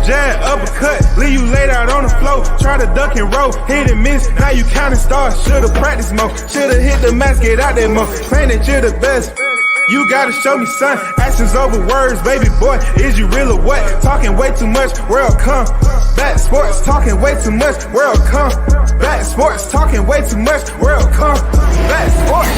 jab, uppercut, leave you laid out on the floor. Try to duck and roll, hit and miss, now you counting stars. Should've practiced more, should've hit the mask, get out there more. Claim that you're the best. You gotta show me, son. Actions over words, baby boy. Is you real or what? Talking way too much, world come. Back sports, talking way too much, world come. Back sports, talking way too much, world come. Back sports,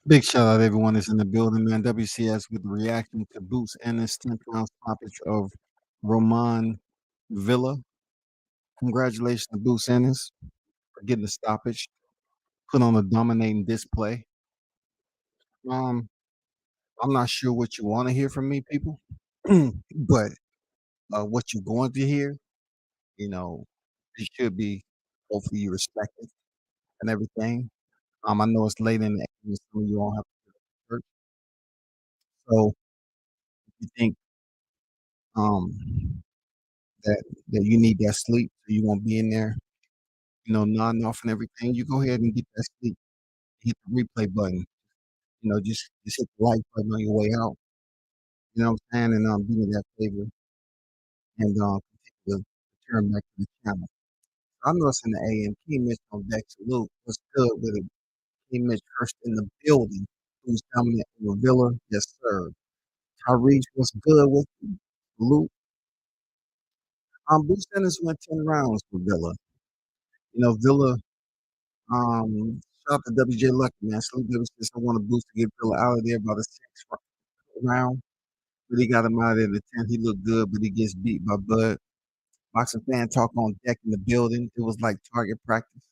Big shout out to everyone that's in the building, man. WCS with the reaction to Boots Ennis 10-pound stoppage of Roman Villa. Congratulations to Boots Ennis for getting the stoppage, put on a dominating display. I'm not sure what you want to hear from me, people, but what you're going to hear, you know, it should be hopefully you respect it and everything. I know it's late in the evening, some of you all have to go to church. So if you think um that you need that sleep so you won't be in there, nodding off and everything, you go ahead and get that sleep. Hit the replay button. Just hit the like button on your way out. You know what I'm saying? And do me that favor and continue to turn back to the channel. I know it's in the AM. King Mitch on deck. Salute. What's good with it? King Mitch first in the building. Who's dominant over Villa? Yes, sir. Tyrese, what's good with you? Salute. Bruce Ennis went 10 rounds for Villa. Villa, shout out to WJ Lucky, man. Salute WJ. I want to boost to get Villa out of there by the 6th round. But he got him out of there in the 10th. He looked good, but he gets beat by Bud. Boxing fan talk on deck in the building. It was like target practice.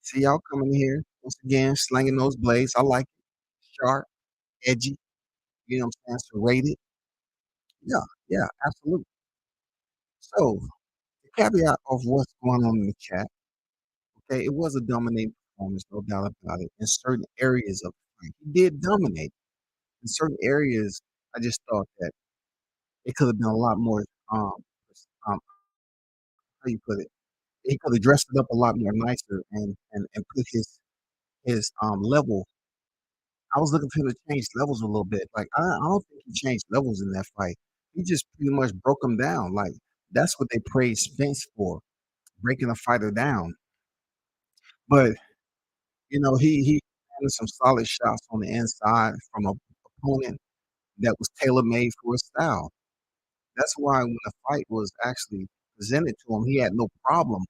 See y'all coming here once again, slanging those blades. I like it. Sharp, edgy. You know what I'm saying? Serrated. Yeah, absolutely. So the caveat of what's going on in the chat. Okay, it was a dominating performance, no doubt about it. In certain areas of the fight, he did dominate. In certain areas, I just thought that it could have been a lot more. How you put it? He could have dressed it up a lot more nicer and put his level. I was looking for him to change levels a little bit. Like I don't think he changed levels in that fight. He just pretty much broke him down. Like that's what they praised Spence for, breaking a fighter down. But he had some solid shots on the inside from an opponent that was tailor made for his style. That's why when the fight was actually presented to him, he had no problem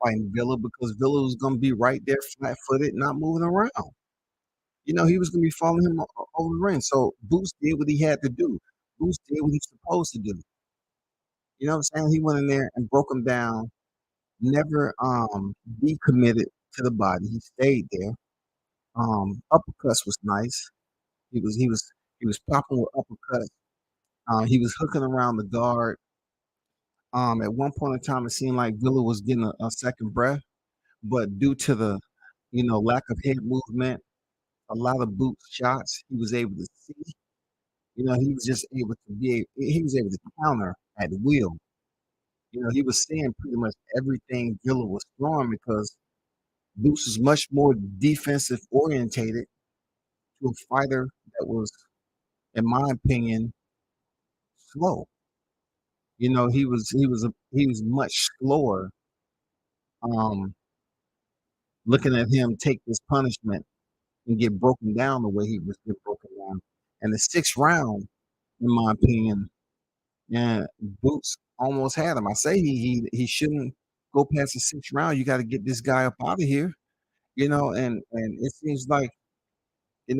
fighting Villa because Villa was going to be right there, flat footed, not moving around. He was going to be following him over the ring. So Boots did what he had to do. Boots did what he's supposed to do. You know what I'm saying? He went in there and broke him down. Never decommitted to the body. He stayed there. Uppercuts was nice. He was popping with uppercuts. He was hooking around the guard. At one point in time, it seemed like Villa was getting a second breath, but due to the lack of head movement, a lot of boot shots, he was able to see. He was just able to he was able to counter at will. He was seeing pretty much everything Villa was throwing because Boots was much more defensive orientated to a fighter that was, in my opinion, slow. He was much slower. Looking at him take this punishment and get broken down the way he was get broken down. And the 6th round, in my opinion, yeah, Boots almost had him. I say he shouldn't go past the 6th round. You got to get this guy up out of here. And it seems like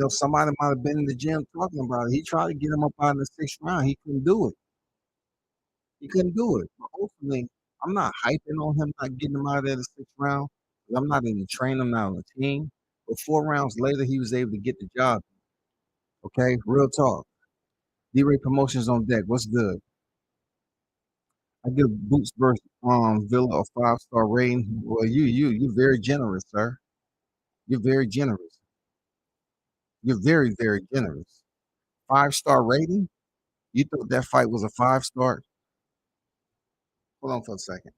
somebody might have been in the gym talking about it. He tried to get him up out in the 6th round. He couldn't do it. He couldn't do it. But ultimately, I'm not hyping on him not getting him out of there the 6th round. I'm not in the train. I'm not on the team. But 4 rounds later, he was able to get the job. Okay, real talk. D-Ray Promotions on deck. What's good? I give Boots versus Villa a 5-star rating. Well, you're very generous, sir. You're very generous. You're very, very generous. 5-star rating? You thought that fight was a 5-star? Hold on for a second.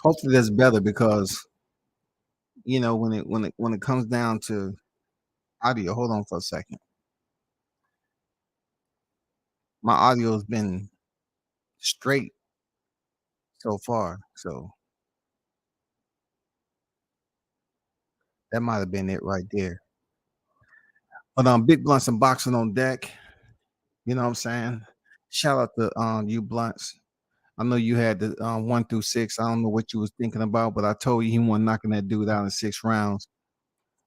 Hopefully that's better because when it comes down to audio, hold on for a second. My audio has been straight so far, so that might have been it right there. But Big Blunts and Boxing on deck. You know what I'm saying? Shout out to you Blunts. I know you had the 1 through 6. I don't know what you was thinking about, but I told you he wasn't knocking that dude out in 6 rounds.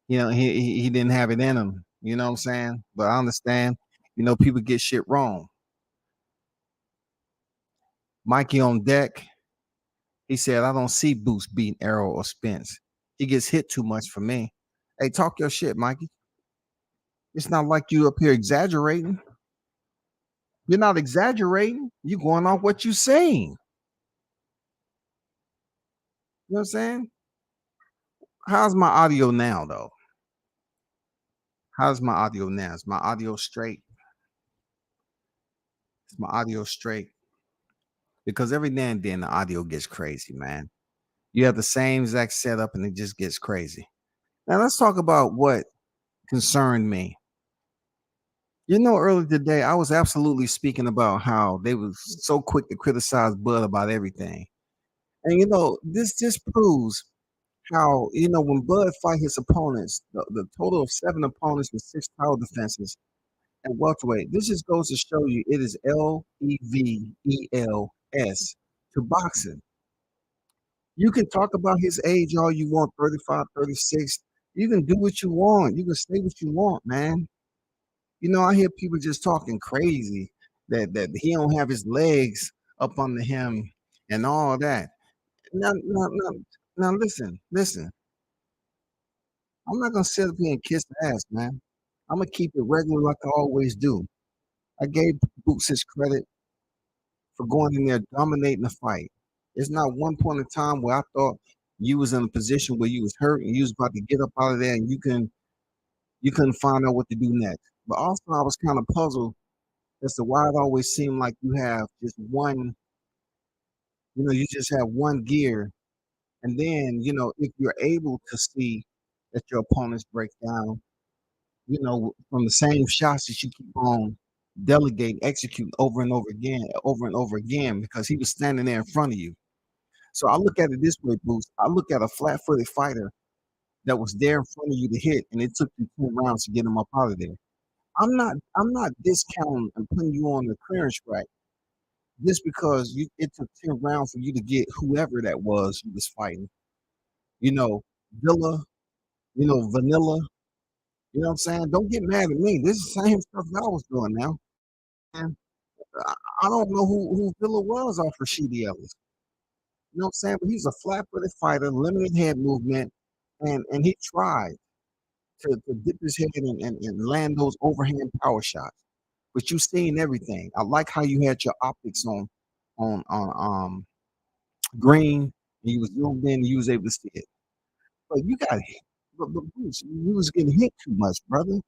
He didn't have it in him. You know what I'm saying? But I understand. People get shit wrong. Mikey on deck. He said, I don't see Boots beating Arrow or Spence. He gets hit too much for me. Hey, talk your shit, Mikey. It's not like you up here exaggerating. You're not exaggerating. You going off what you saying. You know what I'm saying? How's my audio now, though? How's my audio now? Is my audio straight? Is my audio straight? Because every now and then the audio gets crazy, man. You have the same exact setup and it just gets crazy. Now let's talk about what concerned me. Earlier today, I was absolutely speaking about how they was so quick to criticize Bud about everything. And this just proves how, when Bud fight his opponents, the total of 7 opponents with 6 title defenses at welterweight, this just goes to show you it is LEVELS to boxing. You can talk about his age all you want, 35, 36. You can do what you want. You can say what you want, man. I hear people just talking crazy that he don't have his legs up under him and all that. Now, listen. I'm not gonna sit up here and kiss the ass, man. I'm gonna keep it regular like I always do. I gave Boots his credit for going in there dominating the fight. It's not one point in time where I thought you was in a position where you was hurt and you was about to get up out of there and you couldn't find out what to do next. But also I was kind of puzzled as to why it always seemed like you have just one, you just have one gear. And then, if you're able to see that your opponents break down, from the same shots that you keep on delegate, execute over and over again, because he was standing there in front of you. So I look at it this way, Bruce. I look at a flat-footed fighter that was there in front of you to hit, and it took you 10 rounds to get him up out of there. I'm not discounting and putting you on the clearance rack just because it took 10 rounds for you to get whoever that was you was fighting. Villa, Vanilla. You know what I'm saying? Don't get mad at me. This is the same stuff that I was doing now. And I don't know who Villa was off Rashidi Ellis. You know what I'm saying? But he's a flat-footed fighter, limited head movement, and he tried to dip his head and land those overhand power shots. But you seen everything. I like how you had your optics on green, and you was zoomed in and you was able to see it. But you got hit. But Bruce, you was getting hit too much, brother.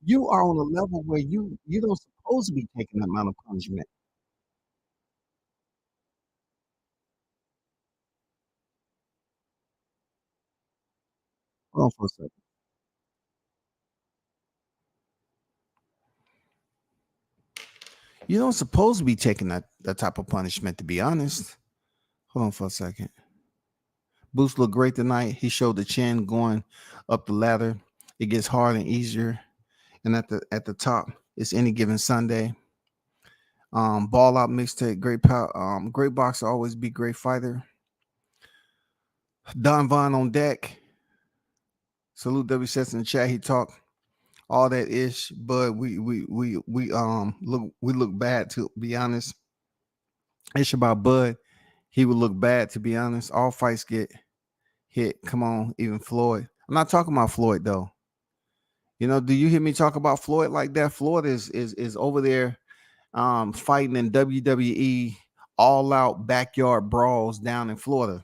You are on a level where you don't supposed to be taking that amount of punishment. Hold on for a second. You don't supposed to be taking that type of punishment, to be honest. Hold on for a second. Boots looked great tonight. He showed the chin going up the ladder. It gets hard and easier. And at the top, it's Any Given Sunday. Ball Out mixtape, great boxer, always be great fighter. Don Vaughn on deck. Salute W sets in the chat. He talked all that ish, but we look bad, to be honest. Ish about Bud. He would look bad, to be honest. All fights get hit. Come on, even Floyd. I'm not talking about Floyd though. You know, do you hear me talk about Floyd like that? Floyd is over there fighting in WWE all out backyard brawls down in Florida.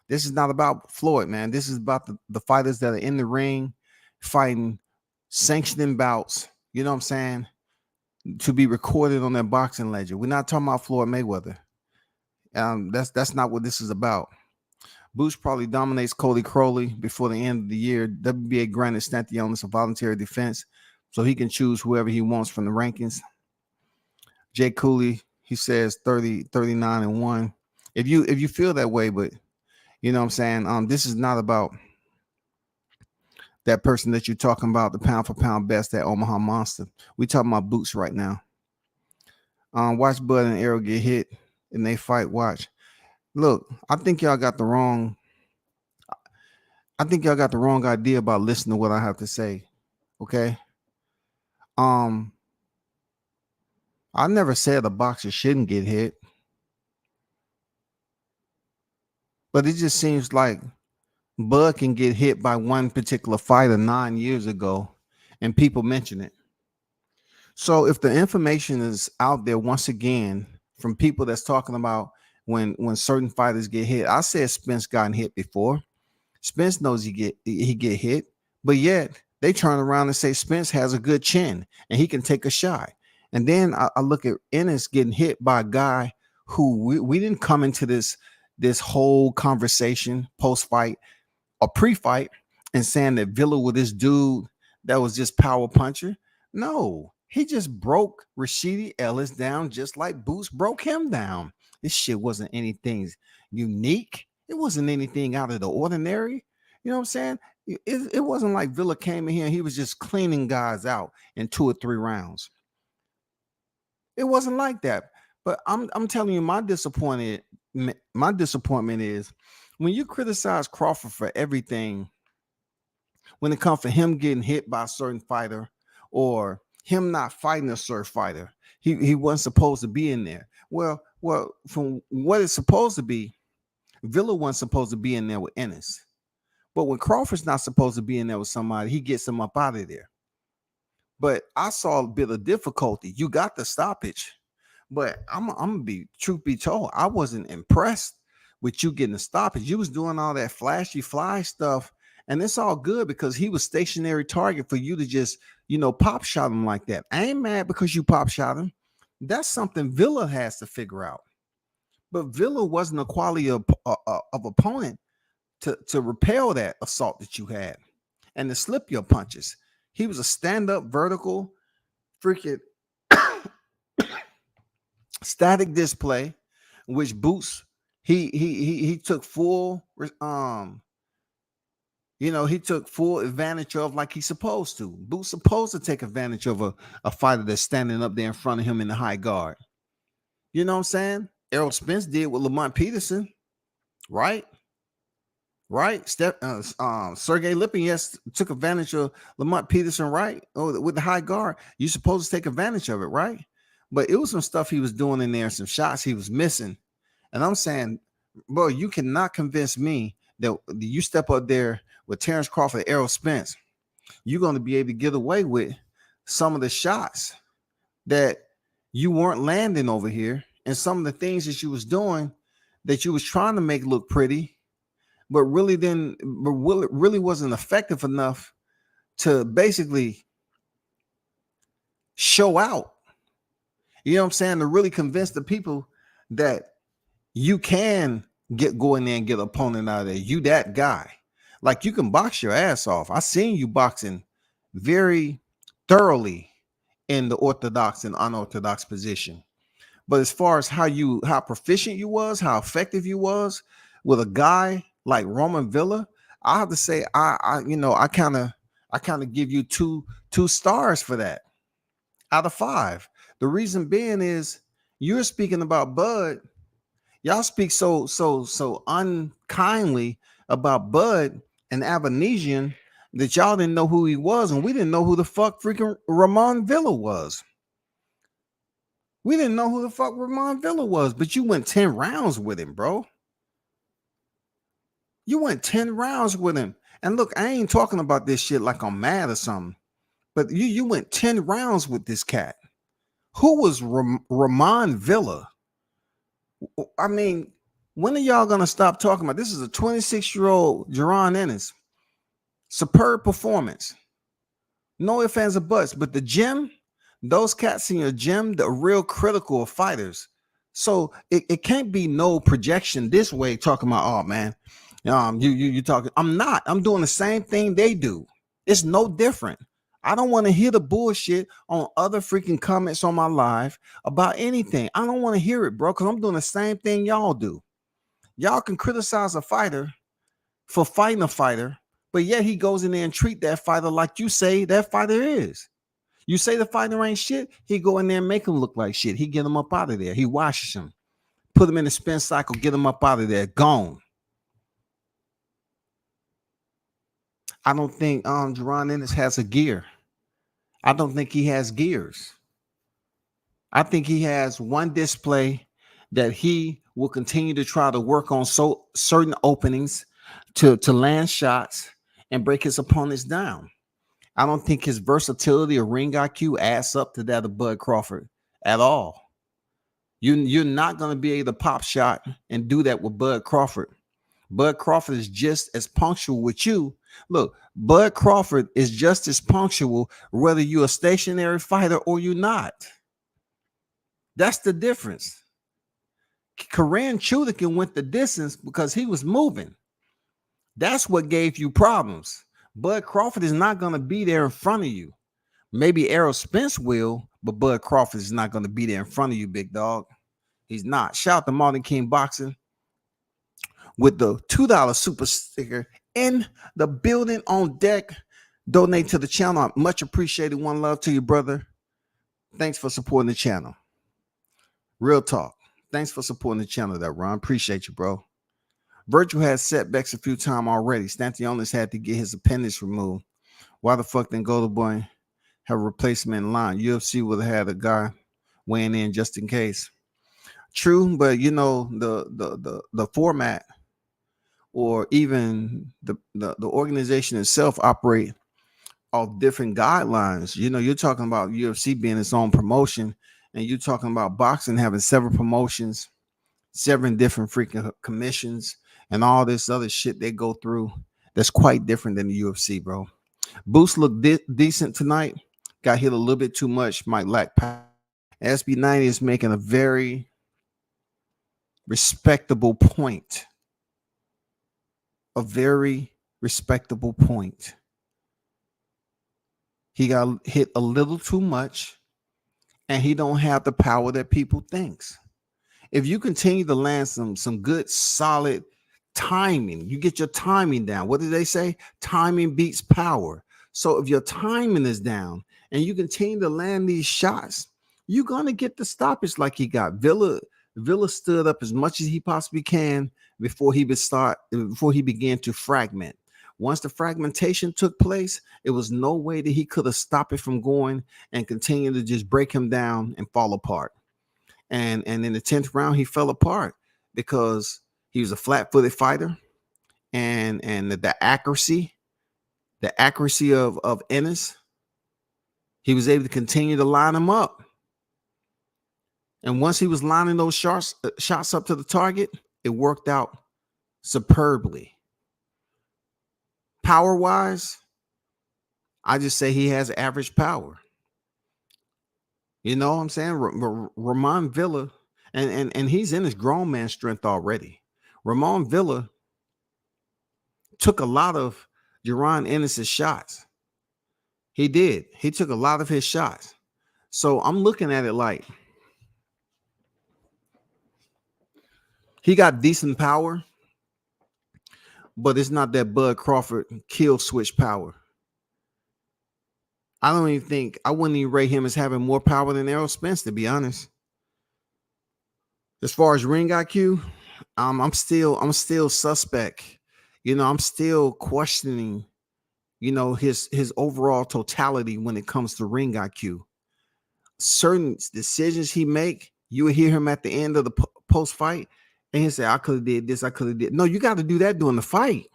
This is not about Floyd, man. This is about the fighters that are in the ring fighting sanctioning bouts, you know what I'm saying, to be recorded on their boxing ledger. We're not talking about Floyd Mayweather. That's not what this is about. Boots probably dominates Cody Crowley before the end of the year. WBA granted Stanthionis a voluntary defense, so he can choose whoever he wants from the rankings. Jay Cooley, he says 30, 39, and 1. If you feel that way, but you know what I'm saying, this is not about that person that you're talking about, the pound for pound best, that Omaha Monster. We talking about Boots right now. Watch Bud and Arrow get hit and they fight. Watch. Look, I think y'all got the wrong idea about listening to what I have to say. Okay. I never said a boxer shouldn't get hit. But it just seems like Bud can get hit by one particular fighter 9 years ago and people mention it. So if the information is out there once again from people that's talking about when certain fighters get hit, I said Spence gotten hit before. Spence knows he get hit, but yet they turn around and say Spence has a good chin and he can take a shot. And then I look at Ennis getting hit by a guy who we didn't come into this whole conversation post-fight or pre-fight and saying that Villa was this dude that was just power puncher. No, he just broke Rashidi Ellis down just like Boots broke him down. This shit wasn't anything unique. It wasn't anything out of the ordinary. You know what I'm saying? It wasn't like Villa came in here and he was just cleaning guys out in 2 or 3 rounds. It wasn't like that. But I'm telling you, my disappointment is when you criticize Crawford for everything, when it comes to him getting hit by a certain fighter or him not fighting a certain fighter, he wasn't supposed to be in there. Well, from what it's supposed to be, Villa wasn't supposed to be in there with Ennis. But when Crawford's not supposed to be in there with somebody, he gets him up out of there. But I saw a bit of difficulty. You got the stoppage. But I'm gonna be, truth be told, I wasn't impressed with you getting the stoppage. You was doing all that flashy fly stuff, and it's all good because he was stationary target for you to just, pop shot him like that. I ain't mad because you pop shot him. That's something Villa has to figure out. But Villa wasn't a quality of opponent to repel that assault that you had and to slip your punches. He was a stand-up vertical freaking static display, which Boots he took full he took full advantage of, like he's supposed to. Boots supposed to take advantage of a fighter that's standing up there in front of him in the high guard. You know what I'm saying? Errol Spence did with Lamont Peterson, right? Sergey Lipin, yes, took advantage of Lamont Peterson, right? Oh, with the high guard, you're supposed to take advantage of it, right? But it was some stuff he was doing in there, some shots he was missing. And I'm saying, bro, you cannot convince me that you step up there with Terrence Crawford, Errol Spence, you're going to be able to get away with some of the shots that you weren't landing over here, and some of the things that you was doing that you was trying to make look pretty, but really wasn't effective enough to basically show out. You know what I'm saying? To really convince the people that you can go in there and get an opponent out of there. You that guy. Like, you can box your ass off. I seen you boxing very thoroughly in the orthodox and unorthodox position. But as far as how proficient you was, how effective you was with a guy like Roman Villa, I have to say I kind of give you two stars for that out of five. The reason being is you're speaking about Bud. Y'all speak so unkindly about Bud and Avanesian that y'all didn't know who he was, and we didn't know who the fuck freaking Ramon Villa was. We didn't know who the fuck Ramon Villa was, but you went 10 rounds with him, bro. You went 10 rounds with him. And look, I ain't talking about this shit like I'm mad or something, but you went 10 rounds with this cat. Who was Ramon Villa? I mean, when are y'all gonna stop talking about this? Is a 26-year-old Jerron Ennis. Superb performance. No ifs, ands, or buts. But the gym, those cats in your gym, the real critical of fighters. So it can't be no projection this way talking about, oh man, you talking. I'm not. I'm doing the same thing they do. It's no different. I don't want to hear the bullshit on other freaking comments on my live about anything. I don't want to hear it, bro, because I'm doing the same thing y'all do. Y'all can criticize a fighter for fighting a fighter, but yet he goes in there and treat that fighter like you say that fighter is. You say the fighter ain't shit, he go in there and make him look like shit. He get him up out of there. He washes him, put him in the Spence cycle, get him up out of there, gone. I don't think Jerron Ennis has a gear. I don't think he has gears. I think he has one display that he will continue to try to work on certain openings to land shots and break his opponents down. I don't think his versatility or ring IQ adds up to that of Bud Crawford at all. You're not going to be able to pop shot and do that with Bud Crawford. Bud Crawford is just as punctual with you. Look, Bud Crawford is just as punctual whether you're a stationary fighter or you're not. That's the difference. Korean Chudikin went the distance because he was moving. That's what gave you problems. Bud Crawford is not going to be there in front of you. Maybe Errol Spence will, but Bud Crawford is not going to be there in front of you, big dog. He's not. Shout out to Martin King Boxing with the $2 super sticker in the building on deck. Donate to the channel. I much appreciated. One love to you, brother. Thanks for supporting the channel. Real talk. Thanks for supporting the channel, that Ron. Appreciate you, bro. Virgil has setbacks a few times already. Stantionis had to get his appendix removed. Why the fuck didn't Golden Boy have a replacement in line? UFC would have had a guy weighing in just in case. True, but you know the format or even the organization itself operate off different guidelines. You know, you're talking about UFC being its own promotion, and you're talking about boxing having several promotions, 7 different freaking commissions, and all this other shit they go through. That's quite different than the UFC, bro. Boost looked decent tonight. Got hit a little bit too much. Might lack power. SB90 is making a very respectable point. A very respectable point. He got hit a little too much, and he don't have the power that people thinks. If you continue to land some good, solid timing, you get your timing down. What do they say? Timing beats power. So if your timing is down and you continue to land these shots, you're going to get the stoppage like he got. Villa stood up as much as he possibly can before he began to fragment. Once the fragmentation took place, it was no way that he could have stopped it from going and continue to just break him down and fall apart. And in the 10th round, he fell apart because he was a flat-footed fighter, and the accuracy of Ennis, he was able to continue to line him up. And once he was lining those shots up to the target, it worked out superbly. Power-wise, I just say he has average power. You know what I'm saying? Ramon Villa, and he's in his grown man strength already. Ramon Villa took a lot of Jerron Ennis' shots. He did. He took a lot of his shots. So I'm looking at it like He got decent power, but it's not that Bud Crawford kill switch power. I don't even think I wouldn't even rate him as having more power than Errol Spence, to be honest. As far as ring IQ, I'm still suspect. I'm still questioning, his overall totality when it comes to ring IQ. Certain decisions he make, you will hear him at the end of the post fight, and he say, "I could have did this, I could have did." No, you got to do that during the fight.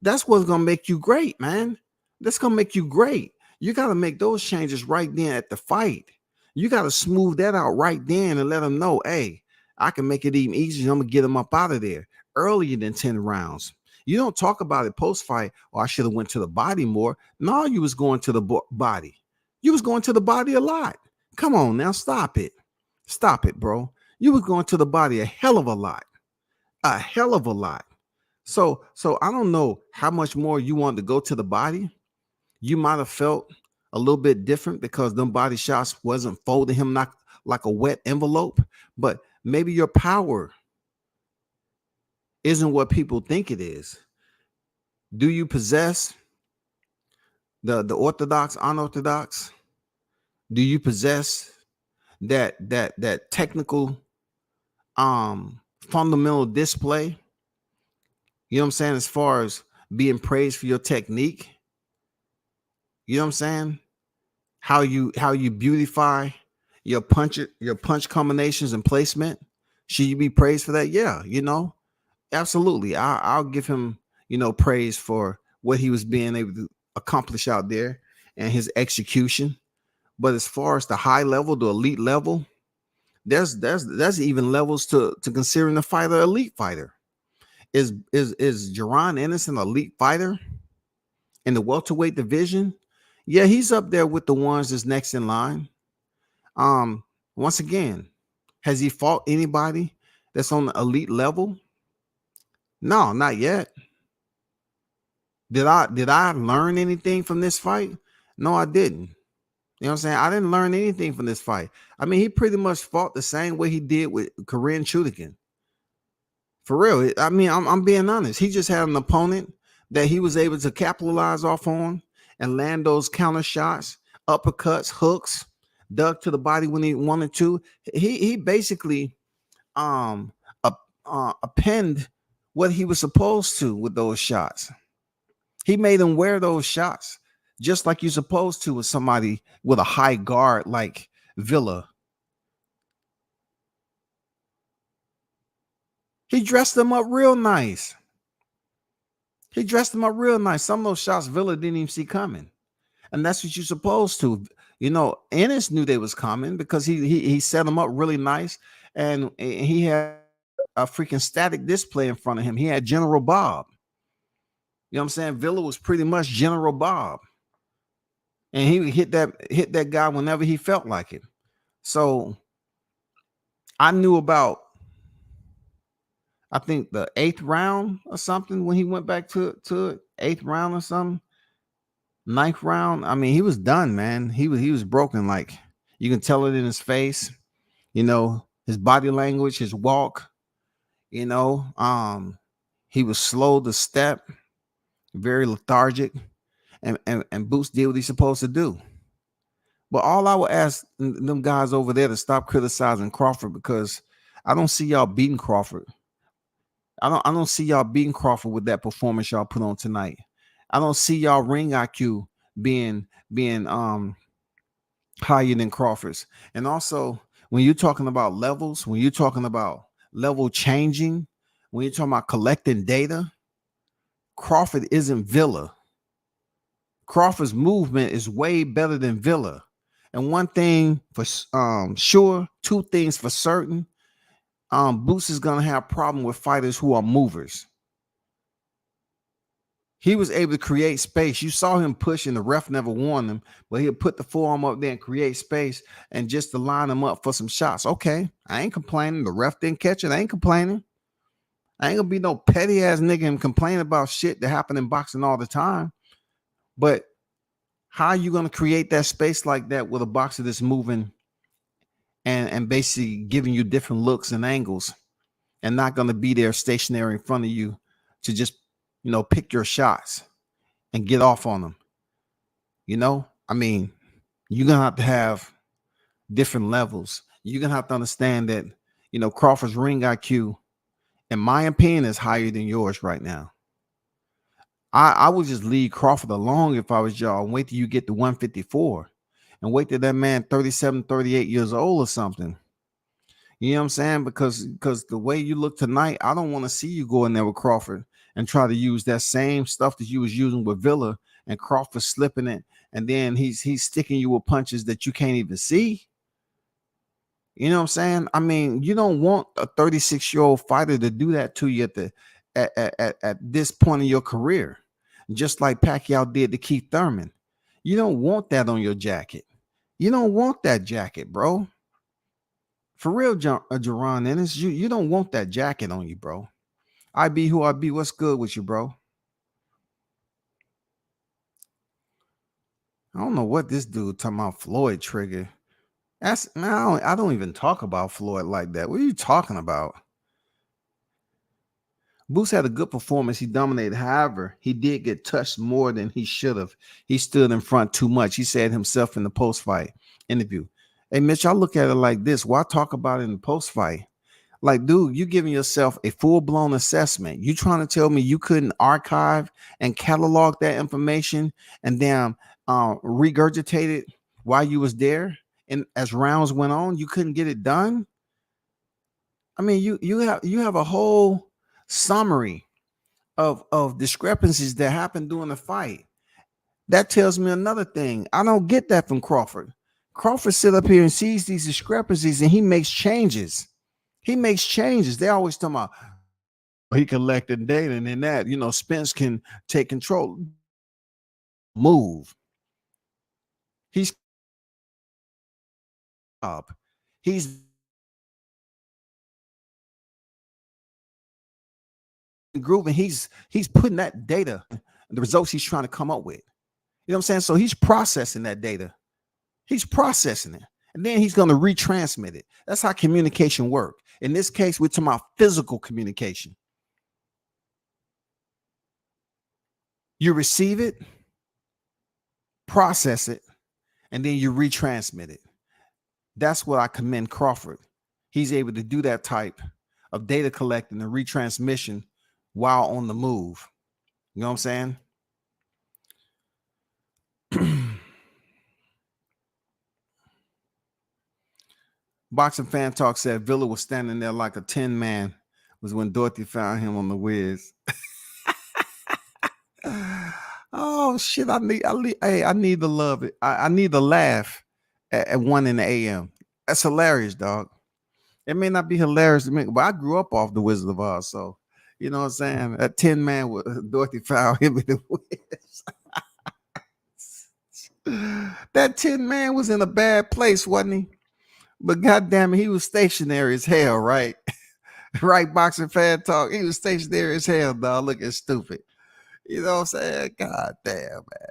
That's what's gonna make you great, man. That's gonna make you great. You got to make those changes right then at the fight. You got to smooth that out right then and let them know, hey, I can make it even easier. I'm gonna get them up out of there earlier than 10 rounds. You don't talk about it post fight. Oh, I should have went to the body more. No, you was going to the body. You was going to the body a lot. Come on now, stop it. Stop it, bro. You was going to the body a hell of a lot. A hell of a lot. So I don't know how much more you want to go to the body. You might have felt a little bit different because them body shots wasn't folding him like a wet envelope, but maybe your power isn't what people think it is. Do you possess the orthodox, unorthodox? Do you possess that technical fundamental display? You know what I'm saying? As far as being praised for your technique, you know what I'm saying? How you beautify your punch combinations and placement. Should you be praised for that? Yeah, absolutely. I'll give him, praise for what he was being able to accomplish out there and his execution. But as far as the high level, the elite level, there's even levels to considering the fighter elite fighter. Is Jerron Ennis an elite fighter in the welterweight division? Yeah, he's up there with the ones that's next in line. Once again, has he fought anybody that's on the elite level? No, not yet. Did I learn anything from this fight? No, I didn't. You know what I'm saying? I didn't learn anything from this fight. I mean, he pretty much fought the same way he did with Korean Chudikin. For real. I mean, I'm being honest. He just had an opponent that he was able to capitalize off on and land those counter shots, uppercuts, hooks, dug to the body when he wanted to. He basically append what he was supposed to with those shots. He made him wear those shots just like you're supposed to with somebody with a high guard like Villa. He dressed them up real nice. Some of those shots Villa didn't even see coming. And that's what you're supposed to. Ennis knew they was coming because he set them up really nice. And he had a freaking static display in front of him. He had General Bob. You know what I'm saying? Villa was pretty much General Bob. And he would hit that guy whenever he felt like it. So I knew about, I think, the 8th round or something when he went back to it. 8th round or something. 9th round. I mean, he was done, man. He was broken. Like, you can tell it in his face, his body language, his walk, he was slow to step, very lethargic, and Boots did what he's supposed to do. But all I would ask them guys over there to stop criticizing Crawford, because I don't see y'all beating Crawford. I don't see y'all beating Crawford with that performance y'all put on tonight. I don't see y'all ring IQ being higher than Crawford's. And also, when you're talking about levels, when you're talking about level changing, when you're talking about collecting data, Crawford isn't Villa. Crawford's movement is way better than Villa. And one thing for sure, two things for certain, Boots is gonna have a problem with fighters who are movers. He was able to create space. You saw him push, and the ref never warned him, but he'll put the forearm up there and create space and just to line him up for some shots. Okay, I ain't complaining. The ref didn't catch it. I ain't complaining. I ain't gonna be no petty ass nigga and complain about shit that happen in boxing all the time. But how are you gonna create that space like that with a boxer that's moving and basically giving you different looks and angles and not going to be there stationary in front of you to just, pick your shots and get off on them. I mean, you're going to have different levels. You're going to have to understand that, Crawford's ring IQ, in my opinion, is higher than yours right now. I would just leave Crawford alone if I was y'all and wait till you get to 154 and wait till that man 37, 38 years old or something. You know what I'm saying? Because the way you look tonight, I don't want to see you go in there with Crawford and try to use that same stuff that you was using with Villa and Crawford slipping it. And then he's sticking you with punches that you can't even see. You know what I'm saying? I mean, you don't want a 36-year-old fighter to do that to you at this point in your career, just like Pacquiao did to Keith Thurman. You don't want that on your jacket. You don't want that jacket, bro. For real, Jerron Ennis, you don't want that jacket on you, bro. I be who I be. What's good with you, bro? I don't know what this dude talking about Floyd trigger. Man, I don't even talk about Floyd like that. What are you talking about? Boots had a good performance. He dominated. However, he did get touched more than he should have. He stood in front too much. He said himself in the post-fight interview. Hey, Mitch, I look at it like this. Why talk about it in the post-fight? Like, dude, you giving yourself a full-blown assessment. You trying to tell me you couldn't archive and catalog that information and then regurgitate it while you was there? And as rounds went on, you couldn't get it done? I mean, you have a whole summary of discrepancies that happened during the fight. That tells me another thing. I don't get that from Crawford. Crawford sit up here and sees these discrepancies and he makes changes. They always talk about he collected data and then that, Spence can take control. Move. He's up. He's grooving. He's putting that data, the results he's trying to come up with. You know what I'm saying? So he's processing that data. He's processing it. And then he's going to retransmit it. That's how communication works. In this case, we're talking about physical communication. You receive it, process it, and then you retransmit it. That's what I commend Crawford. He's able to do that type of data collecting and retransmission while on the move. You know what I'm saying? Boxing Fan Talk said Villa was standing there like a 10-man was when Dorothy found him on the Wiz. Oh shit! I need to love it. I need to laugh at 1 a.m. That's hilarious, dog. It may not be hilarious to me, but I grew up off the Wizard of Oz, so you know what I'm saying. That 10-man with Dorothy found him in the Wiz. That 10-man was in a bad place, wasn't he? But goddamn it, he was stationary as hell, right? Right, Boxing Fan Talk. He was stationary as hell, dog. Looking stupid. You know what I'm saying? God damn, man.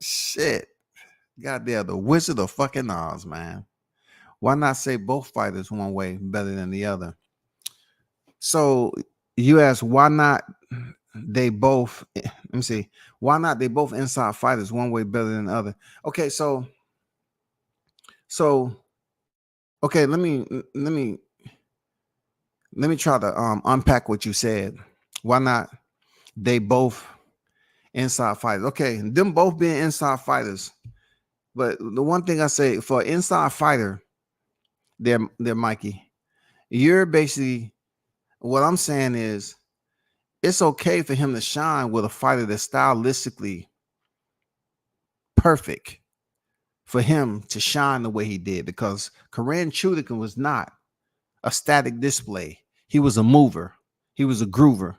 Shit. Goddamn, the Wizard of fucking Oz, man. Why not say both fighters one way better than the other? So you ask, why not they both, let me see, why not they both inside fighters one way better than the other? Okay, so okay, let me try to unpack what you said. Why not they both inside fighters? Okay, them both being inside fighters. But the one thing I say for inside fighter, there, Mikey, you're basically, what I'm saying is it's okay for him to shine with a fighter that's stylistically perfect for him to shine the way he did, because Karen Chudikin was not a static display. He was a mover. He was a groover.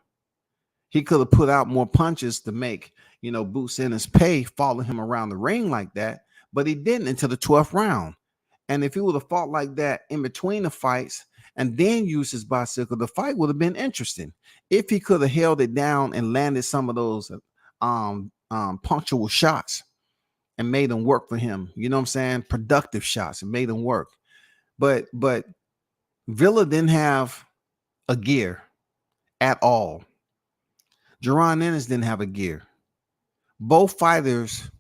He could have put out more punches to make, Boots Ennis pay, follow him around the ring like that, but he didn't until the 12th round. And if he would have fought like that in between the fights and then used his bicycle, the fight would have been interesting. If he could have held it down and landed some of those punctual shots and made them work for him, you know what I'm saying? Productive shots and made them work. But Villa didn't have a gear at all. Jerron Ennis didn't have a gear. Both fighters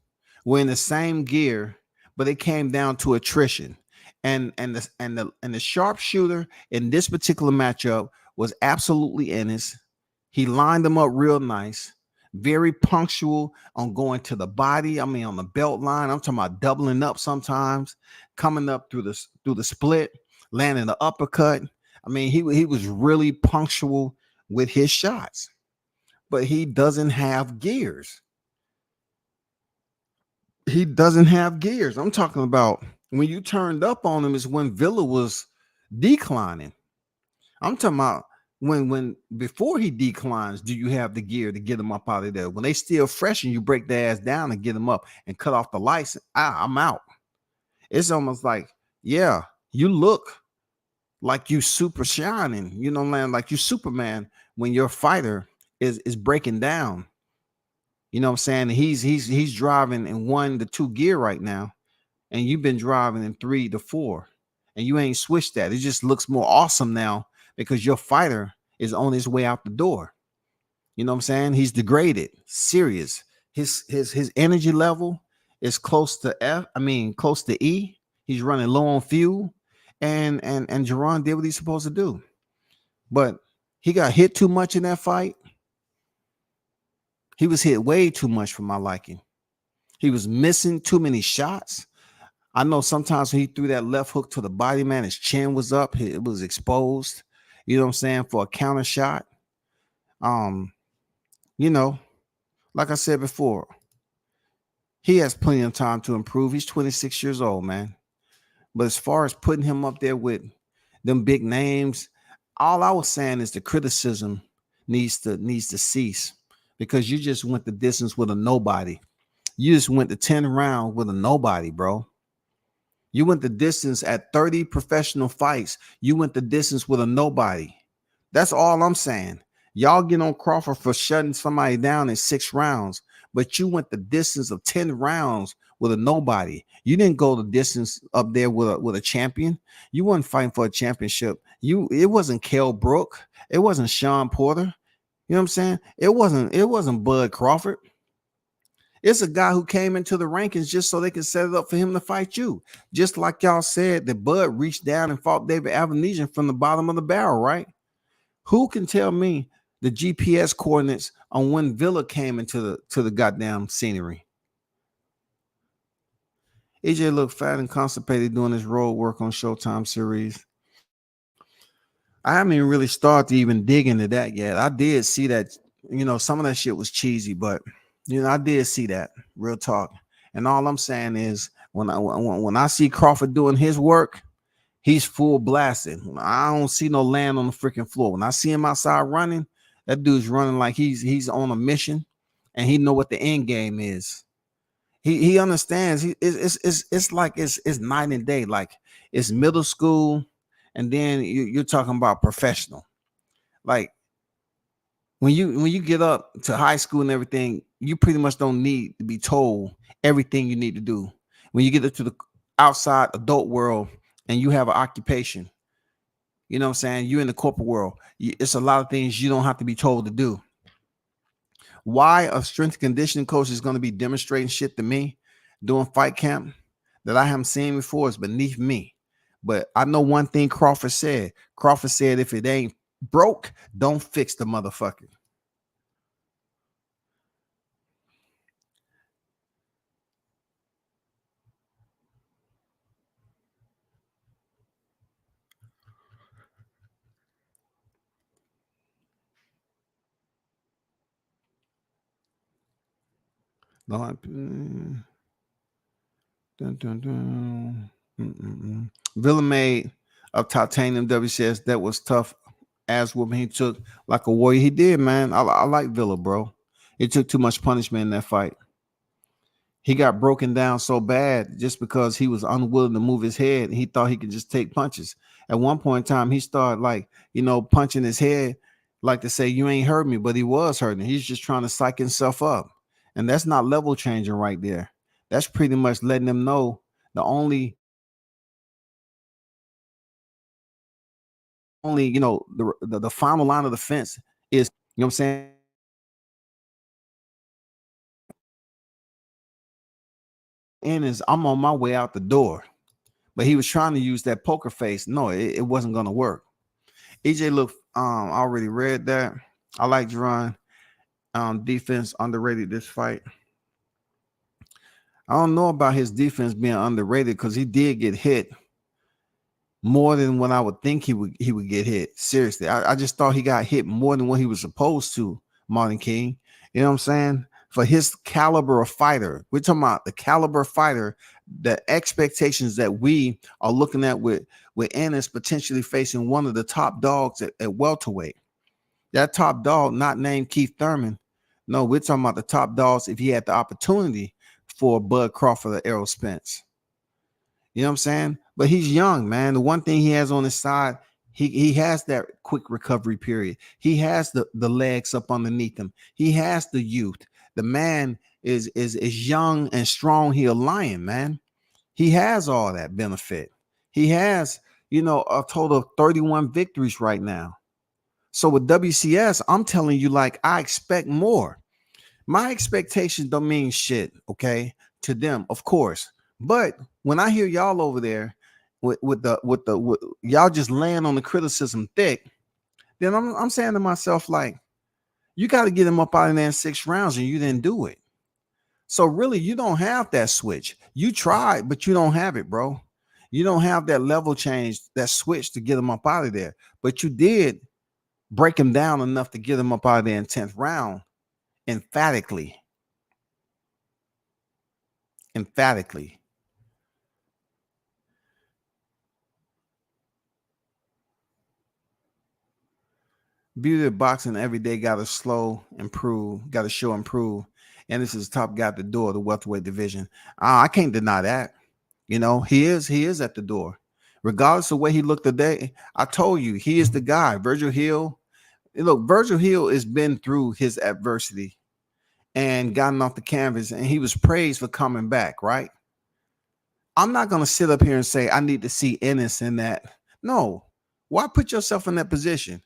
were in the same gear, but it came down to attrition. And the sharpshooter in this particular matchup was absolutely Ennis. He lined them up real nice, very punctual on going to the body. I mean, on the belt line. I'm talking about doubling up sometimes, coming up through the split, landing the uppercut. I mean, he was really punctual with his shots, but he doesn't have gears. He doesn't have gears. I'm talking about when you turned up on him is when Villa was declining. I'm talking about when before he declines, do you have the gear to get him up out of there? When they still fresh and you break their ass down and get them up and cut off the lights, I'm out. It's almost like, yeah, you look like you super shining, you know, man, like you Superman when your fighter is breaking down. You know what I'm saying? He's driving in 1 to 2 gear right now, and you've been driving in 3 to 4, and you ain't switched that. It just looks more awesome now because your fighter is on his way out the door. You know what I'm saying? He's degraded, serious. His energy level is close to close to E. He's running low on fuel, and Jerron did what he's supposed to do, but he got hit too much in that fight. He was hit way too much for my liking. He was missing too many shots. I know sometimes when he threw that left hook to the body, man, his chin was up. It was exposed. You know what I'm saying? For a counter shot. You know, like I said before, he has plenty of time to improve. He's 26 years old, man. But as far as putting him up there with them big names, all I was saying is the criticism needs to cease because you just went the distance with a nobody. You just went the 10 rounds with a nobody, bro. You went the distance at 30 professional fights. You went the distance with a nobody. That's all I'm saying. Y'all get on Crawford for shutting somebody down in 6 rounds, but you went the distance of 10 rounds with a nobody. You didn't go the distance up there with a champion. You weren't fighting for a championship. It wasn't Kell Brook. It wasn't Sean Porter. You know what I'm saying? It wasn't Bud Crawford. It's a guy who came into the rankings just so they could set it up for him to fight you. Just like y'all said that Bud reached down and fought David Avanesian from the bottom of the barrel, right? Who can tell me the GPS coordinates on when Villa came into the goddamn scenery? AJ looked fat and constipated doing his road work on Showtime series. I haven't even really started to even dig into that yet. I did see that, you know, some of that shit was cheesy, but you know, I did see that. Real talk. And all I'm saying is when I see Crawford doing his work, he's full blasted. I don't see no land on the freaking floor. When I see him outside running, that dude's running like he's on a mission, and he know what the end game is. He understands. It's like it's night and day. Like it's middle school, and then you're talking about professional. Like when you get up to high school and everything, you pretty much don't need to be told everything you need to do. When you get into the outside adult world and you have an occupation, you know what I'm saying? You're in the corporate world. It's a lot of things you don't have to be told to do. Why a strength and conditioning coach is going to be demonstrating shit to me doing fight camp that I haven't seen before is beneath me. But I know one thing Crawford said. Crawford said, if it ain't broke, don't fix the motherfucker. Dun, dun, dun. Villa made of titanium WCS that was tough as whooping he took like a warrior. He did, man. I like Villa, bro. He took too much punishment in that fight. He got broken down so bad just because he was unwilling to move his head. He thought he could just take punches. At one point in time, he started like, you know, punching his head like to say, you ain't hurt me, but he was hurting. He's just trying to psych himself up. And that's not level changing right there. That's pretty much letting them know the only only, the final line of defense is, you know what I'm saying? Ennis, I'm on my way out the door. But he was trying to use that poker face. No, it wasn't gonna work. EJ look, I already read that. I like Jerron. Defense underrated this fight. I don't know about his defense being underrated because he did get hit more than what I would think he would get hit. Seriously, I just thought he got hit more than what he was supposed to. Martin King, you know what I'm saying? For his caliber of fighter, we're talking about the caliber of fighter, the expectations that we are looking at with Ennis potentially facing one of the top dogs at welterweight. That top dog, not named Keith Thurman. No, we're talking about the top dogs if he had the opportunity for Bud Crawford or Errol Spence. You know what I'm saying? But he's young, man. The one thing he has on his side, he has that quick recovery period. He has the legs up underneath him. He has the youth. The man is young and strong. He a lion, man. He has all that benefit. He has, a total of 31 victories right now. So with WCS, I'm telling you, like, I expect more. My expectations don't mean shit, okay, to them, of course. But when I hear y'all over there with y'all just laying on the criticism thick, then I'm saying to myself, like, you got to get him up out of there in 6 rounds, and you didn't do it. So really, you don't have that switch. You tried, but you don't have it, bro. You don't have that level change, that switch to get him up out of there. But you did break him down enough to get him up out of there in 10th round, emphatically. Emphatically. Beauty of boxing every day got to got to show improve. And this is top guy at the door of the welterweight division. I can't deny that. He is at the door. Regardless of the way he looked today, I told you he is the guy. Virgil Hill. Look, Virgil Hill has been through his adversity and gotten off the canvas, and he was praised for coming back, right? I'm not gonna sit up here and say I need to see Ennis in that. No, why put yourself in that position?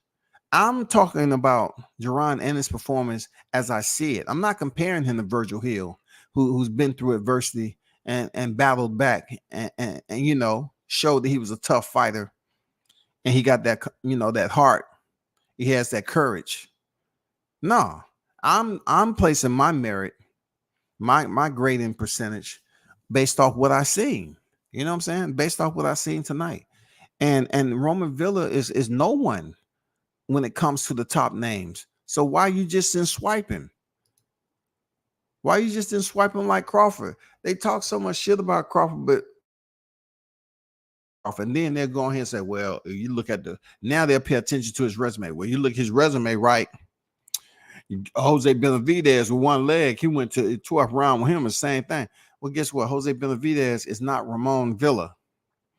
I'm talking about Jerron Ennis' performance as I see it. I'm not comparing him to Virgil Hill, who's been through adversity and battled back and showed that he was a tough fighter and he got that heart. He has that courage. No, I'm placing my merit, my grading percentage based off what I seen. You know what I'm saying? Based off what I seen tonight. And Roman Villa is no one when it comes to the top names. So why you just didn't swipe him? Why you just didn't swipe him like Crawford? They talk so much shit about Crawford, but and then they'll go ahead and say, well, you look at now they'll pay attention to his resume. Well, you look at his resume, right? Jose Benavidez with one leg, he went to 12th round with him, the same thing. Well, guess what? Jose Benavidez is not Ramon Villa.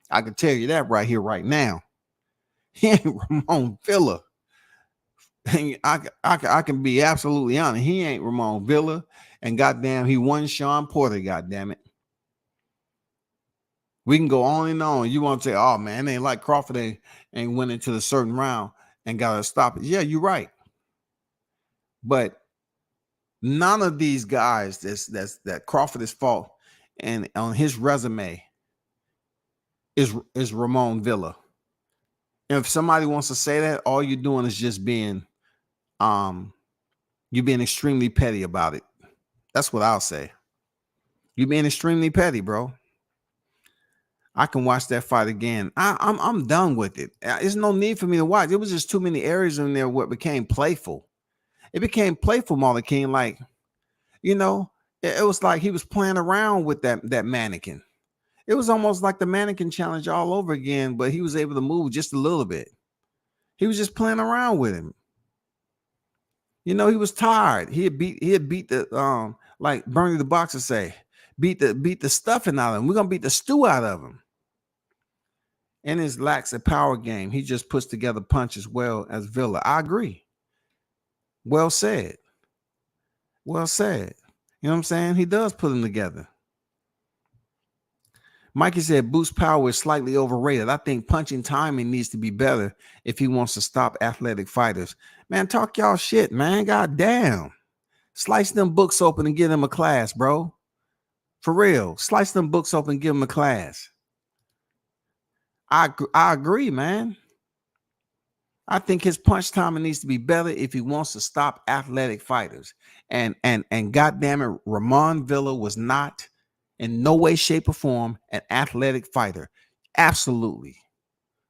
I can tell you that right here, right now. He ain't Ramon Villa. I can be absolutely honest. He ain't Ramon Villa, and goddamn, he won Sean Porter. Goddamn it, we can go on and on. You want to say, "Oh man, it ain't like Crawford ain't went into the certain round and got to stop it." Yeah, you're right, but none of these guys that Crawford is fought and on his resume is Ramon Villa. And if somebody wants to say that, all you're doing is just being you're being extremely petty about it. That's what I'll say. You're being extremely petty, bro. I can watch that fight again. I'm done with it. There's no need for me to watch. It was just too many areas in there where it became playful. It became playful, Marlon King. Like, it was like he was playing around with that mannequin. It was almost like the mannequin challenge all over again, but he was able to move just a little bit. He was just playing around with him. He was tired. He had beat the like Bernie the Boxer say, beat the stuffing out of him. We're gonna beat the stew out of him. Ennis lacks a power game. He just puts together punches well as Villa. I agree. Well said. Well said. You know what I'm saying? He does put them together. Mikey said Boots' power is slightly overrated. I think punching timing needs to be better if he wants to stop athletic fighters. Man, talk y'all shit, man. God damn. Slice them books open and give them a class, bro. For real. Slice them books open and give them a class. I agree, man. I think his punch timing needs to be better if he wants to stop athletic fighters. And goddamn it, Ramon Villa was not in no way, shape, or form an athletic fighter. Absolutely.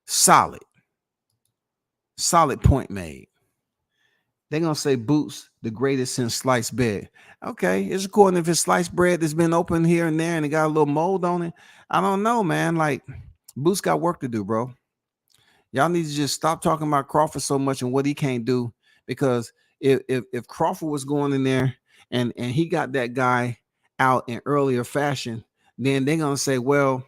Solid point made. They're gonna say Boots the greatest since sliced bread. Okay, it's according if it's sliced bread that's been open here and there and it got a little mold on it. I don't know, man. Like Boots got work to do, bro. Y'all need to just stop talking about Crawford so much and what he can't do. Because if Crawford was going in there and he got that guy out in earlier fashion, then they're gonna say, well,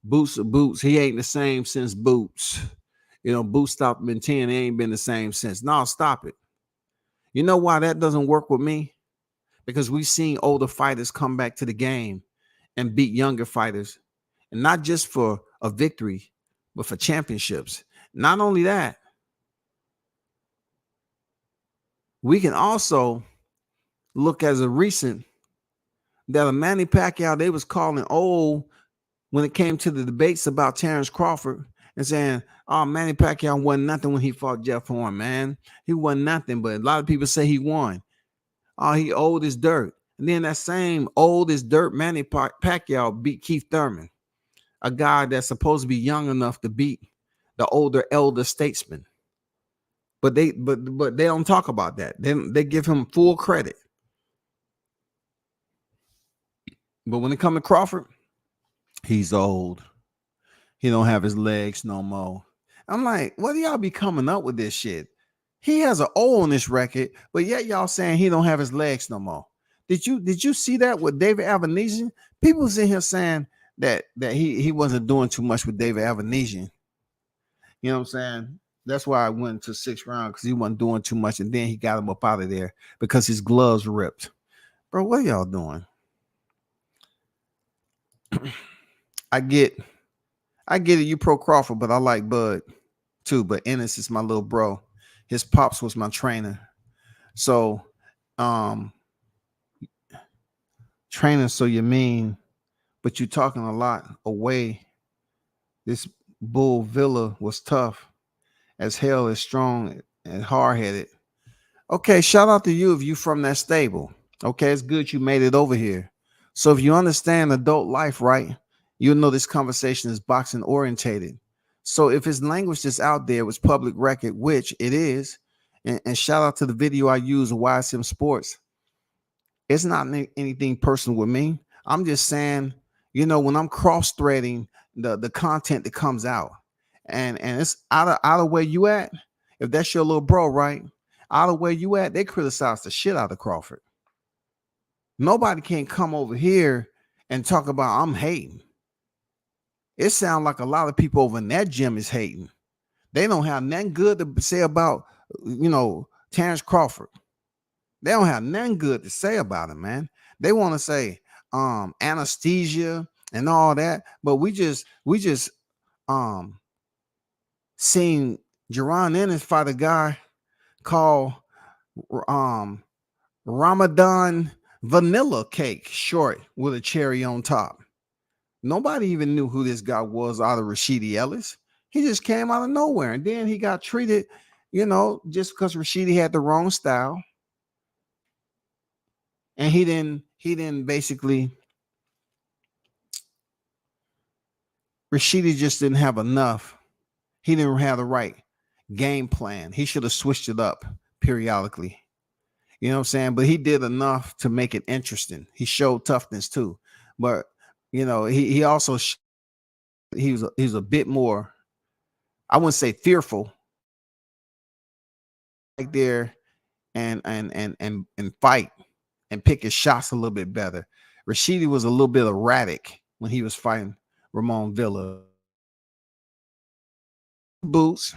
Boots, he ain't the same since Boots. You know, Boots stopped him in 10. It ain't been the same since. No, stop it. You know why that doesn't work with me? Because we've seen older fighters come back to the game and beat younger fighters. And not just for a victory, but for championships. Not only that, we can also look as a recent that a Manny Pacquiao, they was calling old when it came to the debates about Terrence Crawford and saying, oh, Manny Pacquiao won nothing when he fought Jeff Horn, man. He won nothing, but a lot of people say he won. Oh, he old as dirt. And then that same old as dirt Manny Pacquiao beat Keith Thurman, a guy that's supposed to be young enough to beat the older elder statesman. But they don't talk about that. They give him full credit. But when it comes to Crawford, he's old. He don't have his legs no more. I'm like, what do y'all be coming up with this shit? He has an O on this record, but yet y'all saying he don't have his legs no more. Did you see that with David Avanesian? People was in here saying that he wasn't doing too much with David Avanesian. You know what I'm saying? That's why I went to 6th round, because he wasn't doing too much, and then he got him up out of there because his gloves ripped. Bro, what are y'all doing? I get it, you pro Crawford, but I like Bud too. But Ennis is my little bro. His pops was my trainer. So training, so you mean, but you talking a lot away. This bull Villa was tough as hell, is strong and hard-headed. Okay, shout out to you if you from that stable. Okay, it's good you made it over here. So if you understand adult life, right, you'll know this conversation is boxing orientated. So if his language is out there was public record, which it is, and shout out to the video I use of YSM Sports, it's not anything personal with me. I'm just saying, you know, when I'm cross-threading the content that comes out, and it's out of where you at, if that's your little bro, right, out of where you at, they criticize the shit out of Crawford. Nobody can come over here and talk about I'm hating. It sounds like a lot of people over in that gym is hating. They don't have nothing good to say about, you know, Terrence Crawford. They don't have nothing good to say about him, man. They want to say anesthesia and all that, but we just seen Jerron Ennis fight a guy called Ramadan Vanilla Cake, short with a cherry on top. Nobody even knew who this guy was out of Rashidi Ellis. He just came out of nowhere, and then he got treated, you know, just because Rashidi had the wrong style, and he didn't basically. Rashidi just didn't have enough. He didn't have the right game plan. He should have switched it up periodically. You know what I'm saying? But he did enough to make it interesting. He showed toughness too. But, you know, he also he was a bit more, I wouldn't say fearful, like there and fight and pick his shots a little bit better. Rashidi was a little bit erratic when he was fighting Ramon Villa. Boots.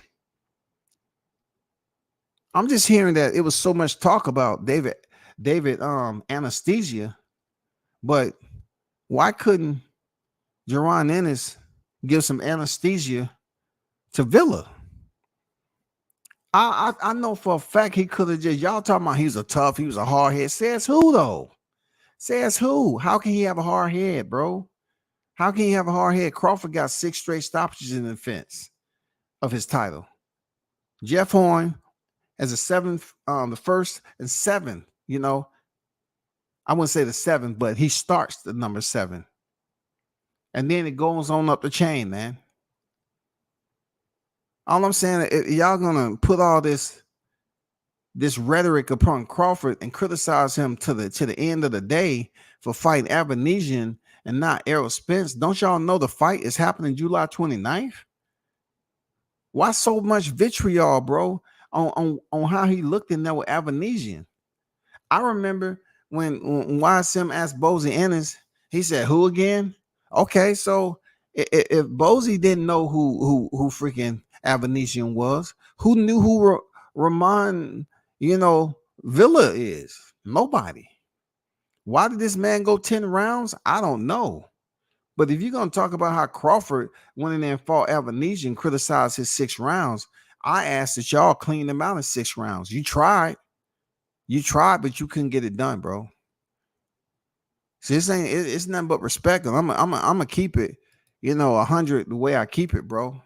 I'm just hearing that it was so much talk about David anesthesia, but why couldn't Jerron Ennis gives some anesthesia to Villa. I know for a fact he could have just, y'all talking about he was a hard head. Says who though? Says who? How can he have a hard head, bro? How can he have a hard head? Crawford got 6 straight stoppages in defense of his title. Jeff Horn as a 7th, the 1st and 7th, I wouldn't say the 7th, but he starts the number 7. And then it goes on up the chain, man. All I'm saying, y'all gonna put all this rhetoric upon Crawford and criticize him to the end of the day for fighting Avanesian and not Errol Spence. Don't y'all know the fight is happening July 29th? Why so much vitriol, bro, on how he looked in there with Avanesian? I remember when YSM asked Bozy Ennis, he said, "Who again?" Okay, so if Bozy didn't know who freaking Avanesian was, who knew who Ramon, Villa is? Nobody. Why did this man go 10 rounds? I don't know. But if you're going to talk about how Crawford went in there and fought Avanesian and criticized his 6 rounds, I asked that y'all clean him out in 6 rounds. You tried, but you couldn't get it done, bro. See, it's nothing but respect. I'm gonna keep it, 100 the way I keep it, bro.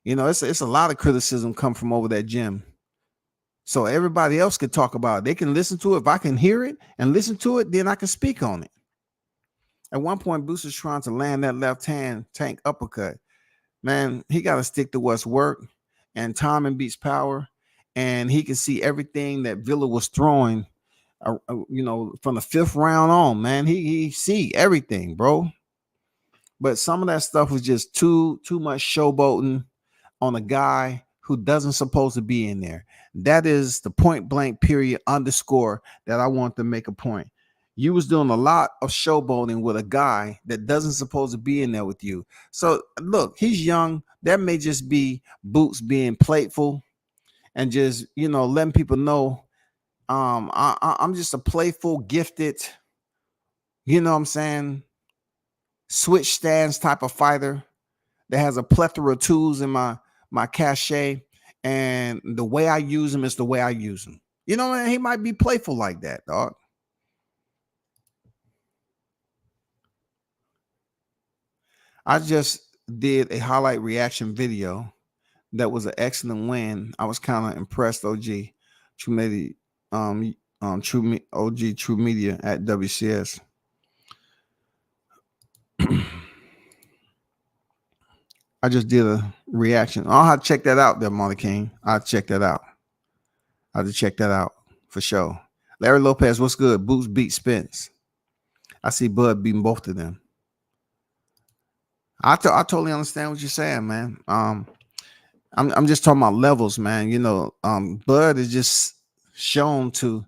It's a lot of criticism come from over that gym. So everybody else could talk about it. They can listen to it. If I can hear it and listen to it, then I can speak on it. At one point, Boots was trying to land that left hand tank uppercut. Man, he got to stick to what's work, and timing beats power. And he can see everything that Villa was throwing, from the 5th round on, man. He see everything, bro. But some of that stuff was just too much showboating on a guy who doesn't supposed to be in there. That is the point blank period underscore that I want to make a point. You was doing a lot of showboating with a guy that doesn't supposed to be in there with you. So look, he's young. That may just be Boots being playful and just, letting people know, I'm just a playful, gifted, switch stance type of fighter that has a plethora of tools in my cachet, and the way I use them is the way I use them. He might be playful like that, dog. I just did a highlight reaction video that was an excellent win. I was kind of impressed. OG True Media, True Media at WCS. I just did a reaction. I'll have to check that out there, Monty King. I'll check that out. I have to check that out for sure. Larry Lopez, what's good? Boots beat Spence. I see Bud beating both of them. I totally understand what you're saying, man. I'm just talking about levels, man. Bud is just shown to,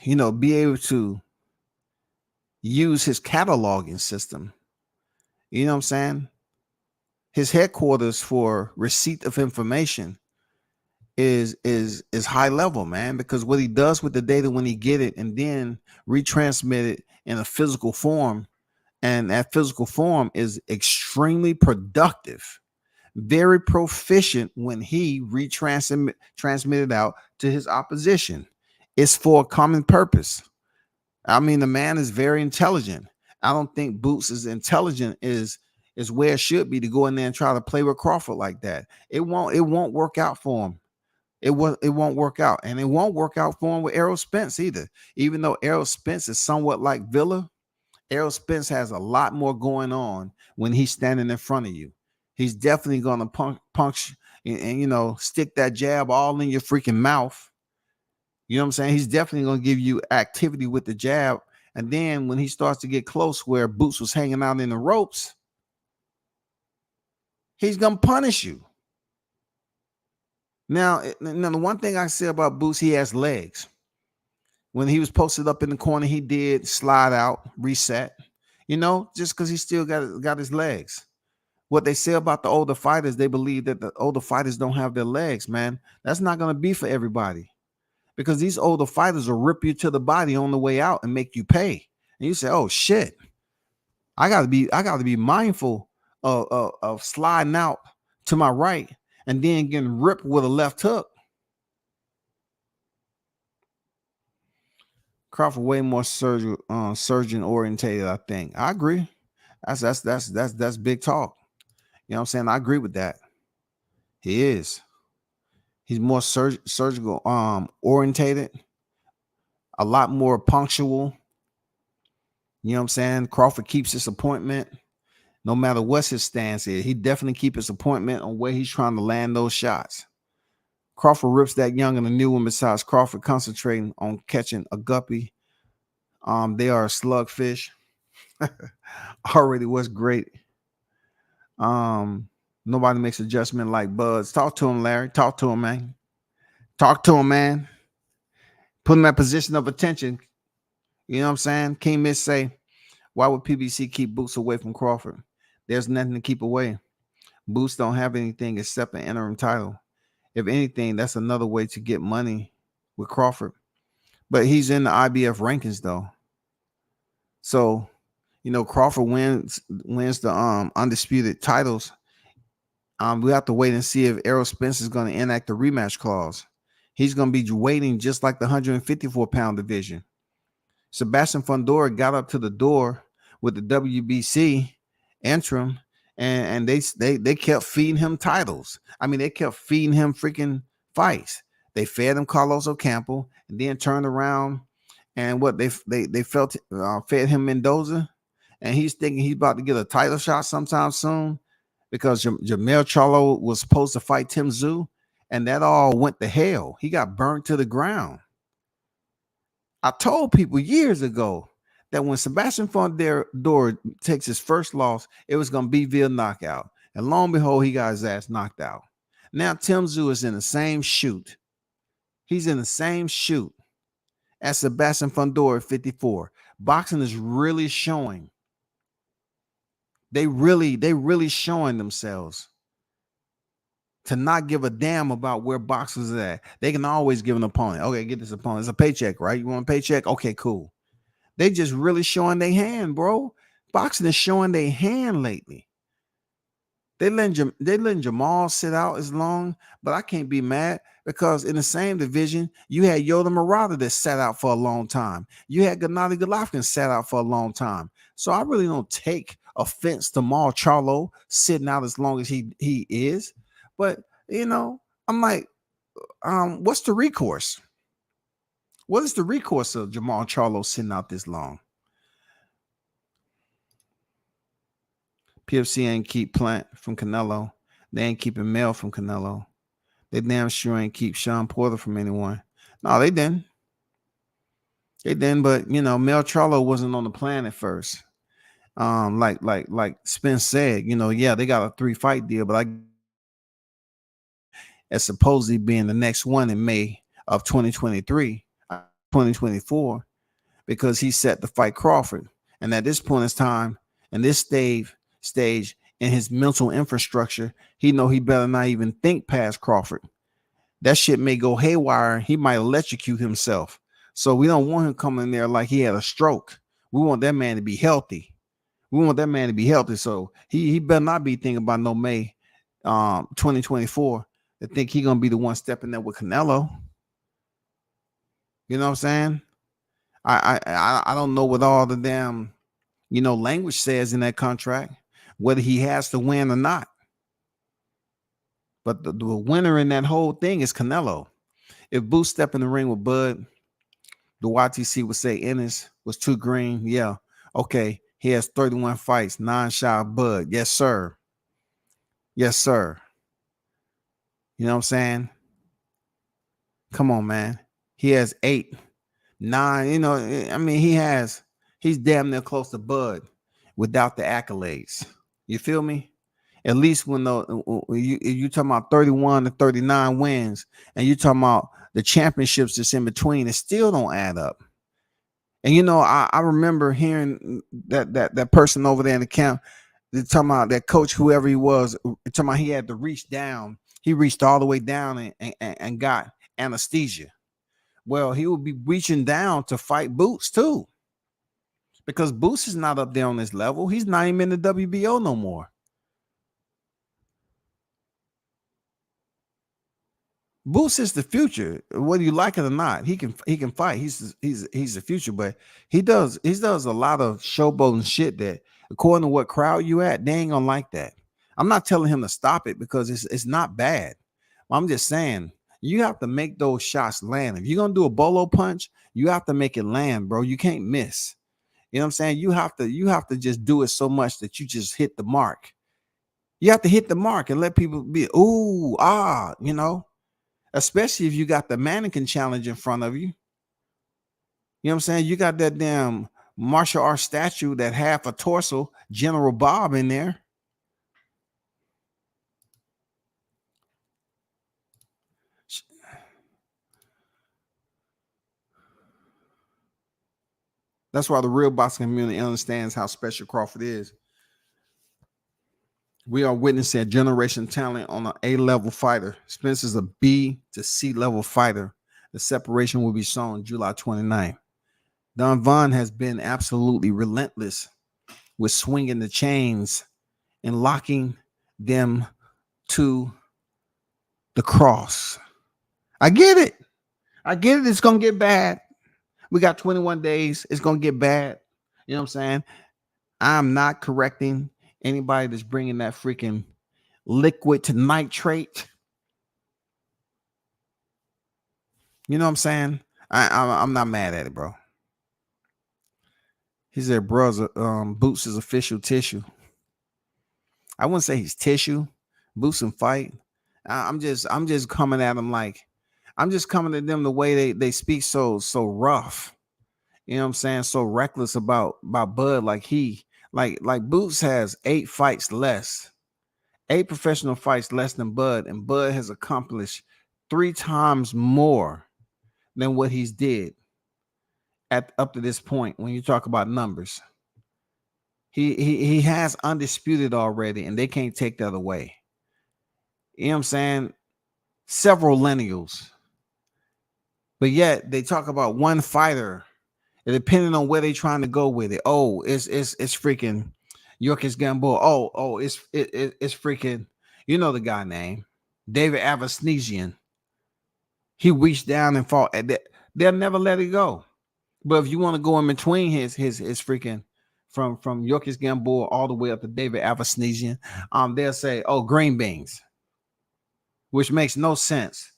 be able to use his cataloging system. You know what I'm saying? His headquarters for receipt of information is high level, man, because what he does with the data when he get it and then retransmit it in a physical form, and that physical form is extremely productive, very proficient when he transmitted out to his opposition. It's for a common purpose. I mean, the man is very intelligent. I don't think Boots is intelligent is where it should be to go in there and try to play with Crawford like that. It won't work out for him. It won't work out, and it won't work out for him with Errol Spence either. Even though Errol Spence is somewhat like Villa, Errol Spence has a lot more going on when he's standing in front of you. He's definitely going to punch and stick that jab all in your freaking mouth. You know what I'm saying? He's definitely going to give you activity with the jab. And then when he starts to get close where Boots was hanging out in the ropes, he's going to punish you. Now, the one thing I say about Boots, he has legs. When he was posted up in the corner, he did slide out, reset, just because he still got his legs. What they say about the older fighters, they believe that the older fighters don't have their legs, man. That's not going to be for everybody, because these older fighters will rip you to the body on the way out and make you pay. And you say, oh, shit. I gotta be mindful of sliding out to my right and then getting ripped with a left hook. Crawford way more surgeon orientated, I think. I agree. That's big talk. You know what I'm saying? I agree with that. He is. He's more surgical orientated, a lot more punctual. You know what I'm saying? Crawford keeps his appointment no matter what his stance is. He definitely keeps his appointment on where he's trying to land those shots. Crawford rips that young and the new one. Besides Crawford concentrating on catching a guppy, they are a slugfish. Already was great. Nobody makes adjustment like Buds. Talk to him, Larry. Talk to him, man. Talk to him, man. Put him in that position of attention. You know what I'm saying? King Miss say, why would PBC keep Boots away from Crawford? There's nothing to keep away. Boots don't have anything except an interim title. If anything, that's another way to get money with Crawford. But he's in the IBF rankings though. So, you know, Crawford wins the undisputed titles. We have to wait and see if Errol Spence is going to enact the rematch clause. He's going to be waiting just like the 154-pound division. Sebastian Fundora got up to the door with the WBC interim, and they kept feeding him titles. I mean, they kept feeding him freaking fights. They fed him Carlos Ocampo, and then turned around and fed him Mendoza, and he's thinking he's about to get a title shot sometime soon because Jamel Charlo was supposed to fight Tim Tszyu, and that all went to hell. He got burnt to the ground. I told people years ago that when Sebastian Fundora takes his first loss, it was going to be via knockout. And lo and behold, he got his ass knocked out. Now Tim Tszyu is in the same shoot. He's in the same shoot as Sebastian Fundora at 54. Boxing is really showing. They really showing themselves to not give a damn about where boxers are at. They can always give an opponent. Okay, get this opponent. It's a paycheck, right? You want a paycheck? Okay, cool. They just really showing their hand, bro. Boxing is showing their hand lately. They letting Jamal sit out as long, but I can't be mad because in the same division, you had Yoda Murata that sat out for a long time. You had Gennady Golovkin sat out for a long time. So I really don't take offense to Mal Charlo sitting out as long as he is. But, you know, I'm like, what's the recourse? What is the recourse of Jamal Charlo sitting out this long? PFC ain't keep Plant from Canelo. They ain't keeping Mel from Canelo. They damn sure ain't keep Sean Porter from anyone. No, they didn't. They didn't, but, you know, Mel Charlo wasn't on the plan at first. Like Spence said, you know, yeah, they got a 3-fight deal, but as supposedly being the next one in May of 2023, 2024, because he's set to fight Crawford. And at this point in time, in this stage in his mental infrastructure, he know he better not even think past Crawford. That shit may go haywire. He might electrocute himself. So we don't want him coming in there like he had a stroke. We want that man to be healthy. So he better not be thinking about no May 2024 to think he gonna be the one stepping there with Canelo. You know what I'm saying? I don't know what all the damn, you know, language says in that contract, whether he has to win or not. But the winner in that whole thing is Canelo. If Boots step in the ring with Bud, the YTC would say Ennis was too green. Yeah. Okay. He has 31 fights, 9 shy of Bud. Yes, sir. Yes, sir. You know what I'm saying? Come on, man. He has 8, 9. You know, I mean, he's damn near close to Bud without the accolades. You feel me? At least when you talking about 31 to 39 wins, and you talking about the championships that's in between, it still don't add up. And you know, I remember hearing that person over there in the camp, they're talking about that coach, whoever he was, talking about he had to reach down. He reached all the way down and got anesthesia. Well, he would be reaching down to fight Boots too. because Boots is not up there on this level. He's not even in the WBO no more. Boots is the future, whether you like it or not. He can fight. He's the future, but he does a lot of showboating shit that, according to what crowd you at, they ain't gonna like that. I'm not telling him to stop it because it's not bad. I'm just saying you have to make those shots land. If you're gonna do a bolo punch, you have to make it land, bro. You can't miss. You know what I'm saying? You have to just do it so much that you just hit the mark. You have to hit the mark and let people be ooh, ah, you know. Especially if you got the mannequin challenge in front of you. You know what I'm saying? You got that damn martial arts statue that half a torso, General Bob, in there. That's why the real boxing community understands how special Crawford is. We are witnessing a generation talent on an A-level fighter. Spence is a B to C-level fighter. The separation will be shown July 29th. Don Vaughn has been absolutely relentless with swinging the chains and locking them to the cross. I get it. It's going to get bad. We got 21 days. It's going to get bad. You know what I'm saying? I'm not correcting anybody that's bringing that freaking liquid to nitrate. You know what I'm saying? I'm not mad at it, bro. He said, brother, Boots is official tissue. I wouldn't say he's tissue. Boots and fight. I'm just coming at him like, I'm just coming at them the way they speak so rough. You know what I'm saying? So reckless about Bud. Like Boots has 8 fights less. 8 professional fights less than Bud, and Bud has accomplished 3 times more than what he's did up to this point. When you talk about numbers, he has undisputed already, and they can't take that away. You know what I'm saying? Several lineals, but yet they talk about one fighter, and depending on where they're trying to go with it. Oh, it's freaking Yorkis Gamboa. Oh, it's freaking, you know the guy name, David Avasnesian. He reached down and fought at that. They'll never let it go. But if you want to go in between his freaking from Yorkis Gamboa all the way up to David Avasnesian, they'll say, oh, green beans, which makes no sense.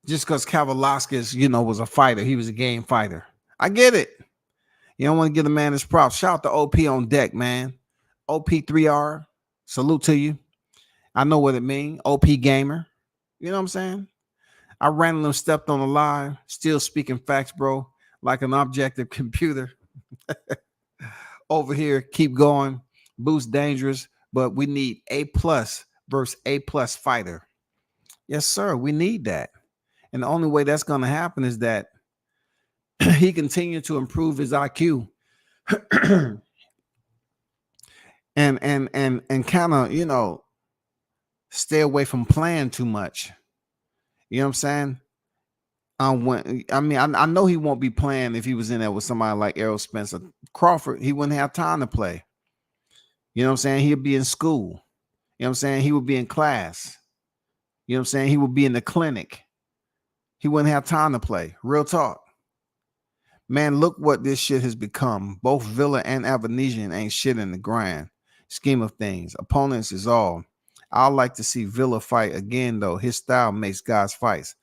Just because Kavalauskas, was a fighter, he was a game fighter. I get it. You don't want to give the man his props. Shout out to OP on deck, man. OP3R, salute to you. I know what it means. OP gamer. You know what I'm saying? I randomly stepped on the line, still speaking facts, bro, like an objective computer. Over here, keep going. Boost dangerous, but we need A+ versus A+ fighter. Yes, sir. We need that. And the only way that's going to happen is that he continued to improve his IQ and kind of, stay away from playing too much. You know what I'm saying? I know he won't be playing if he was in there with somebody like Errol Spence or Crawford. He wouldn't have time to play. You know what I'm saying? He'd be in school. You know what I'm saying? He would be in class. You know what I'm saying? He would be in the clinic. He wouldn't have time to play. Real talk. Man, look what this shit has become. Both Villa and Avanesian ain't shit in the grand scheme of things. Opponents is all. I'd like to see Villa fight again, though. His style makes guys fight.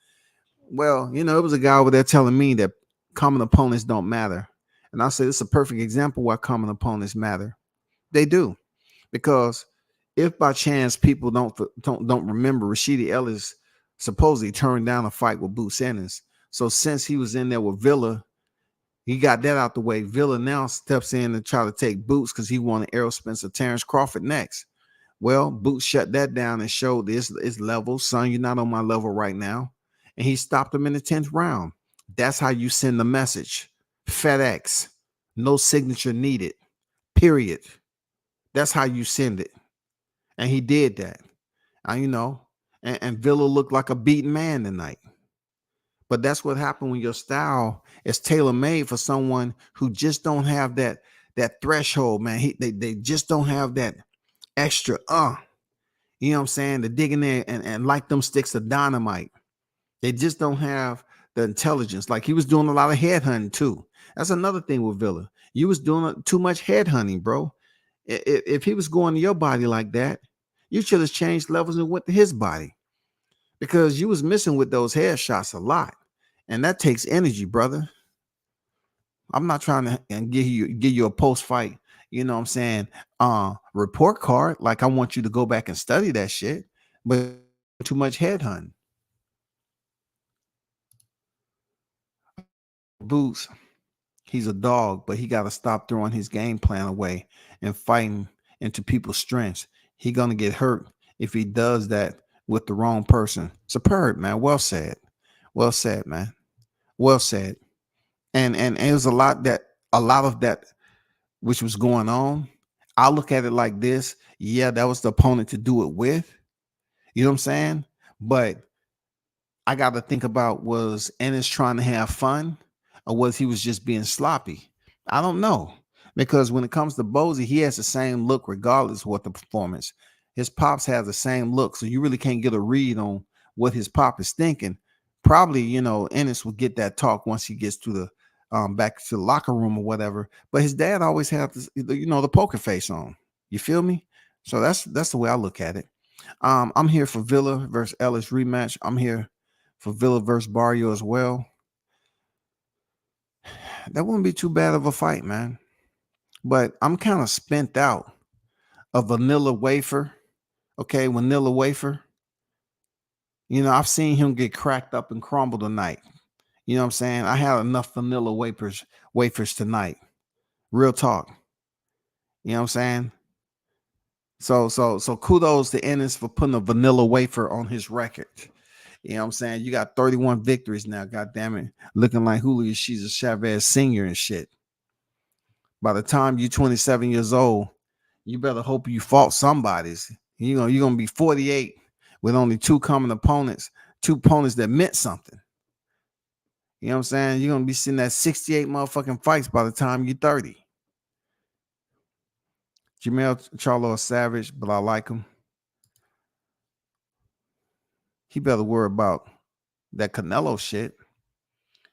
Well, it was a guy over there telling me that common opponents don't matter. And I said, it's a perfect example why common opponents matter. They do. Because if by chance people don't remember, Rashidi Ellis supposedly turned down a fight with Boots Ennis. So since he was in there with Villa, he got that out the way. Villa now steps in and try to take Boots because he wanted Errol Spence or Terrence Crawford next. Well, Boots shut that down and showed this level. Son, you're not on my level right now. And he stopped him in the 10th round. That's how you send the message. FedEx, no signature needed, period. That's how you send it. And he did that. And Villa looked like a beaten man tonight. But that's what happened when your style is tailor made for someone who just don't have that threshold, man. They just don't have that extra you know what I'm saying, to dig in there and like them sticks of dynamite. They just don't have the intelligence. Like he was doing a lot of head hunting too. That's another thing with Villa. You was doing too much head hunting, bro. If he was going to your body like that, you should have changed levels and went to his body, because you was missing with those headshots a lot, and that takes energy, brother. I'm not trying to and give you a post fight, you know what I'm saying, report card. Like I want you to go back and study that shit, but too much head hunting. Boots, he's a dog, but he got to stop throwing his game plan away and fighting into people's strengths. He gonna get hurt if he does that with the wrong person. Superb, man. Well said. Well said, man. Well said. And it was a lot of that which was going on. I look at it like this. Yeah, that was the opponent to do it with. You know what I'm saying? But I got to think about, was Ennis trying to have fun, or was he was just being sloppy? I don't know, because when it comes to Bozy, he has the same look regardless of what the performance. His pops have the same look, so you really can't get a read on what his pop is thinking. Probably, Ennis will get that talk once he gets to the back to the locker room or whatever. But his dad always had this, the poker face on. You feel me? So that's the way I look at it. I'm here for Villa versus Ellis rematch. I'm here for Villa versus Barrio as well. That wouldn't be too bad of a fight, man. But I'm kind of spent out of vanilla wafer. Okay, vanilla wafer. I've seen him get cracked up and crumble tonight. You know what I'm saying? I had enough vanilla wafers tonight. Real talk. You know what I'm saying? So kudos to Ennis for putting a vanilla wafer on his record. You know what I'm saying? You got 31 victories now, god damn it. Looking like Julio Cesar Chavez Sr. and shit. By the time you're 27 years old, you better hope you fought somebody's. You're gonna be 48 with only two opponents that meant something. You know what I'm saying? You're gonna be sitting at 68 motherfucking fights by the time you're 30. Jamel Charlo is savage, but I like him. He better worry about that Canelo shit.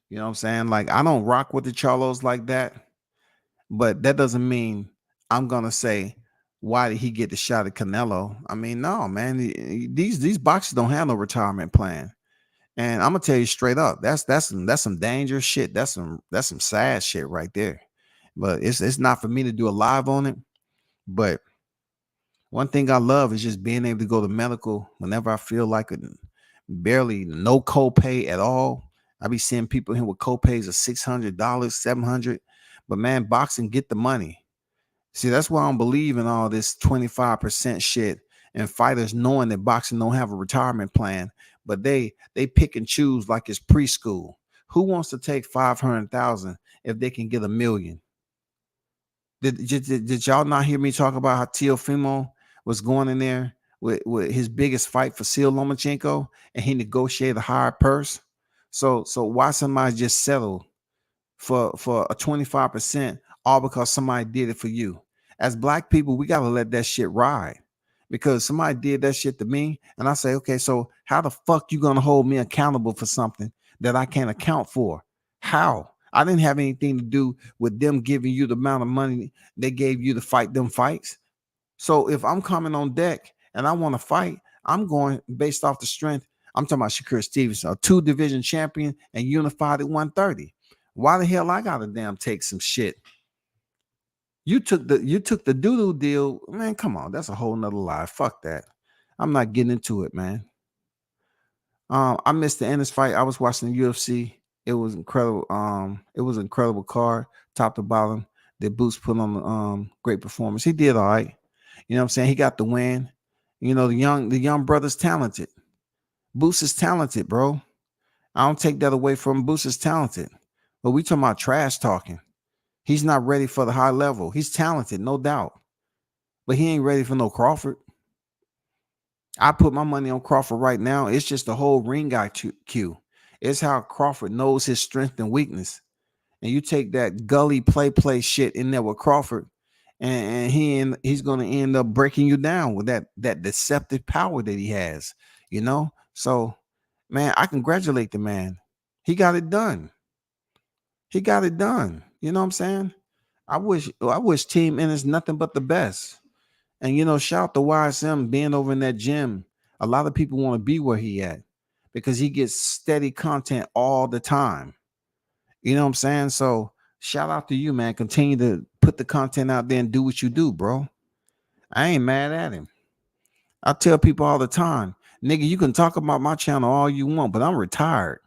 You know what I'm saying? Like, I don't rock with the Charlos like that, but that doesn't mean I'm gonna say, why did he get the shot at Canelo? I mean, no, man. These boxers don't have no retirement plan. And I'm gonna tell you straight up, that's some dangerous shit. That's some sad shit right there. But it's not for me to do a live on it. But one thing I love is just being able to go to medical whenever I feel like it. Barely no copay at all. I be seeing people here with copays of $600, $700. But man, boxing, get the money. See, that's why I don't believe in all this 25% shit and fighters knowing that boxing don't have a retirement plan, but they pick and choose like it's preschool. Who wants to take 500,000 if they can get $1 million? Did y'all not hear me talk about how Teofimo was going in there with his biggest fight for Seal Lomachenko, and he negotiated a higher purse? So why somebody just settle for a 25% all because somebody did it for you? As black people, we gotta let that shit ride, because somebody did that shit to me, and I say, okay, so how the fuck you gonna hold me accountable for something that I can't account for? How? I didn't have anything to do with them giving you the amount of money they gave you to fight them fights. So if I'm coming on deck and I want to fight, I'm going based off the strength. I'm talking about Shakur Stevenson, a 2-division champion and unified at 130. Why the hell I gotta damn take some shit? You took the doo-doo deal, man. Come on, that's a whole nother lie. Fuck that. I'm not getting into it, man. I missed the Ennis fight. I was watching the UFC. It was incredible. It was an incredible card, top to bottom. That Boots put on great performance. He did all right. You know what I'm saying? He got the win. The young brother's talented. Boots is talented, bro. I don't take that away from him. Boots is talented. But we talking about trash talking. He's not ready for the high level. He's talented, no doubt. But he ain't ready for no Crawford. I put my money on Crawford right now. It's just the whole ring guy queue. It's how Crawford knows his strength and weakness. And you take that gully play shit in there with Crawford, and he's gonna end up breaking you down with that deceptive power that he has, you know. So, man, I congratulate the man. He got it done. He got it done. You know what I'm saying? I wish Team Ennis nothing but the best. And shout out to YSM being over in that gym. A lot of people want to be where he at because he gets steady content all the time. You know what I'm saying? So shout out to you, man. Continue to put the content out there and do what you do, bro. I ain't mad at him. I tell people all the time, nigga, you can talk about my channel all you want, but I'm retired.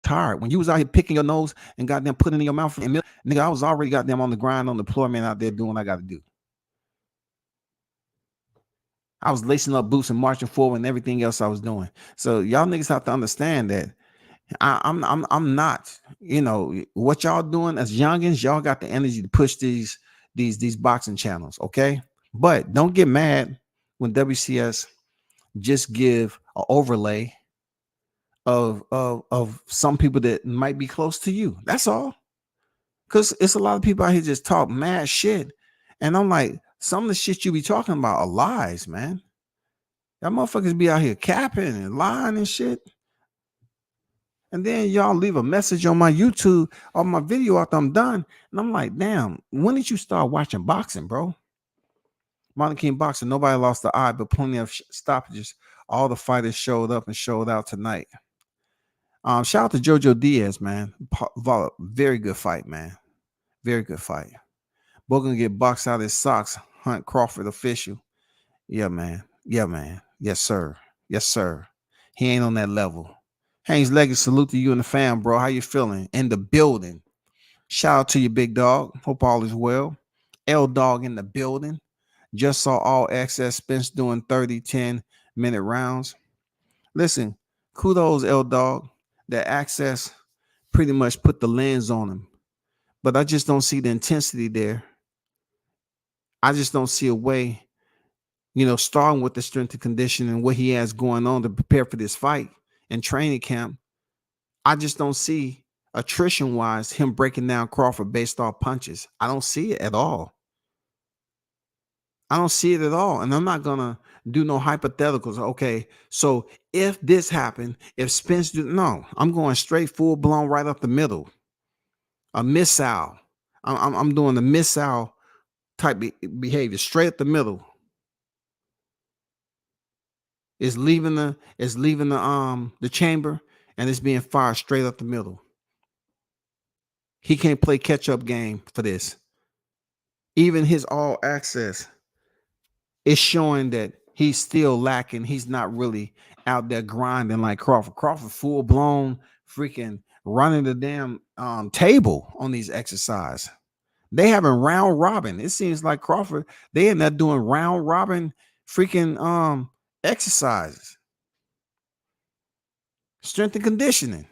Tired. When you was out here picking your nose and goddamn putting it in your mouth, and nigga, I was already goddamn on the grind, on the deployment out there doing what I got to do. I was lacing up boots and marching forward and everything else I was doing. So y'all niggas have to understand that I'm not, what y'all doing as youngins, y'all got the energy to push these boxing channels, okay? But don't get mad when WCS just give an overlay of some people that might be close to you. That's all. Because it's a lot of people out here just talk mad shit. And I'm like, some of the shit you be talking about are lies, man. That motherfuckers be out here capping and lying and shit. And then y'all leave a message on my YouTube on my video after I'm done. And I'm like, damn, when did you start watching boxing, bro? Martin King boxing, nobody lost the eye, but plenty of stoppages. All the fighters showed up and showed out tonight. Shout out to Jojo Diaz, man. Very good fight, man. Very good fight. Both gonna get boxed out of his socks. Hunt Crawford official. Yeah, man. Yeah, man. Yes, sir. Yes, sir. He ain't on that level. Haynes Leggett, salute to you and the fam, bro. How you feeling? In the building. Shout out to you, big dog. Hope all is well. L Dog in the building. Just saw All Access Spence doing 30, 10-minute rounds. Listen, kudos, L Dog. That Access pretty much put the lens on him. But I just don't see the intensity there. I just don't see a way, starting with the strength and conditioning and what he has going on to prepare for this fight and training camp. I just don't see attrition wise him breaking down Crawford based off punches. I don't see it at all. I don't see it at all. And I'm not going to do no hypotheticals. Okay, so if this happened, if Spence no, I'm going straight full blown right up the middle. A missile. I'm doing the missile type behavior straight up the middle. It's leaving the chamber and it's being fired straight up the middle. He can't play catch up game for this. Even his All Access is showing that he's still lacking. He's not really out there grinding like Crawford. Crawford full blown freaking running the damn table on these exercises. They having round robin. It seems like Crawford, they end up doing round robin freaking exercises. Strength and conditioning.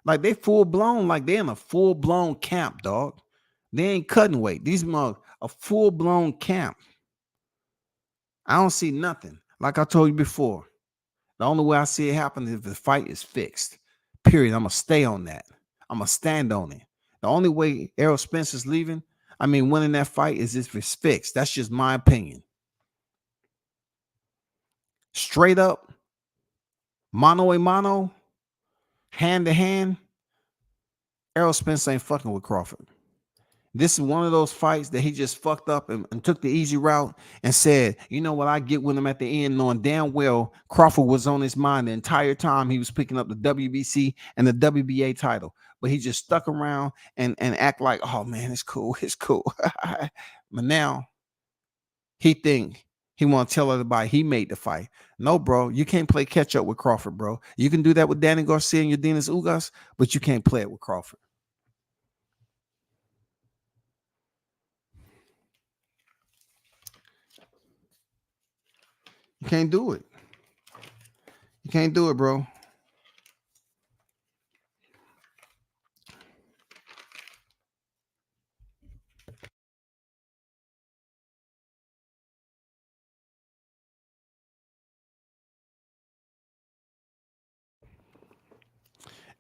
Like they full blown, like they in a full blown camp, dog. They ain't cutting weight. These mugs a full blown camp. I don't see nothing. Like I told you before, the only way I see it happen is if the fight is fixed. Period. I'm gonna stay on that. I'm gonna stand on it. The only way Errol Spence is leaving, winning that fight is if it's fixed. That's just my opinion. Straight up, mano a mano, hand to hand, Errol Spence ain't fucking with Crawford. This is one of those fights that he just fucked up and took the easy route and said, you know what, I get with him at the end, knowing damn well Crawford was on his mind the entire time he was picking up the WBC and the WBA title. But he just stuck around and act like, oh man, it's cool, it's cool. But now he think he want to tell everybody he made the fight. No, bro, you can't play catch up with Crawford, bro. You can do that with Danny Garcia and Yordenis Ugas, but you can't play it with Crawford. You can't do it. You can't do it, bro.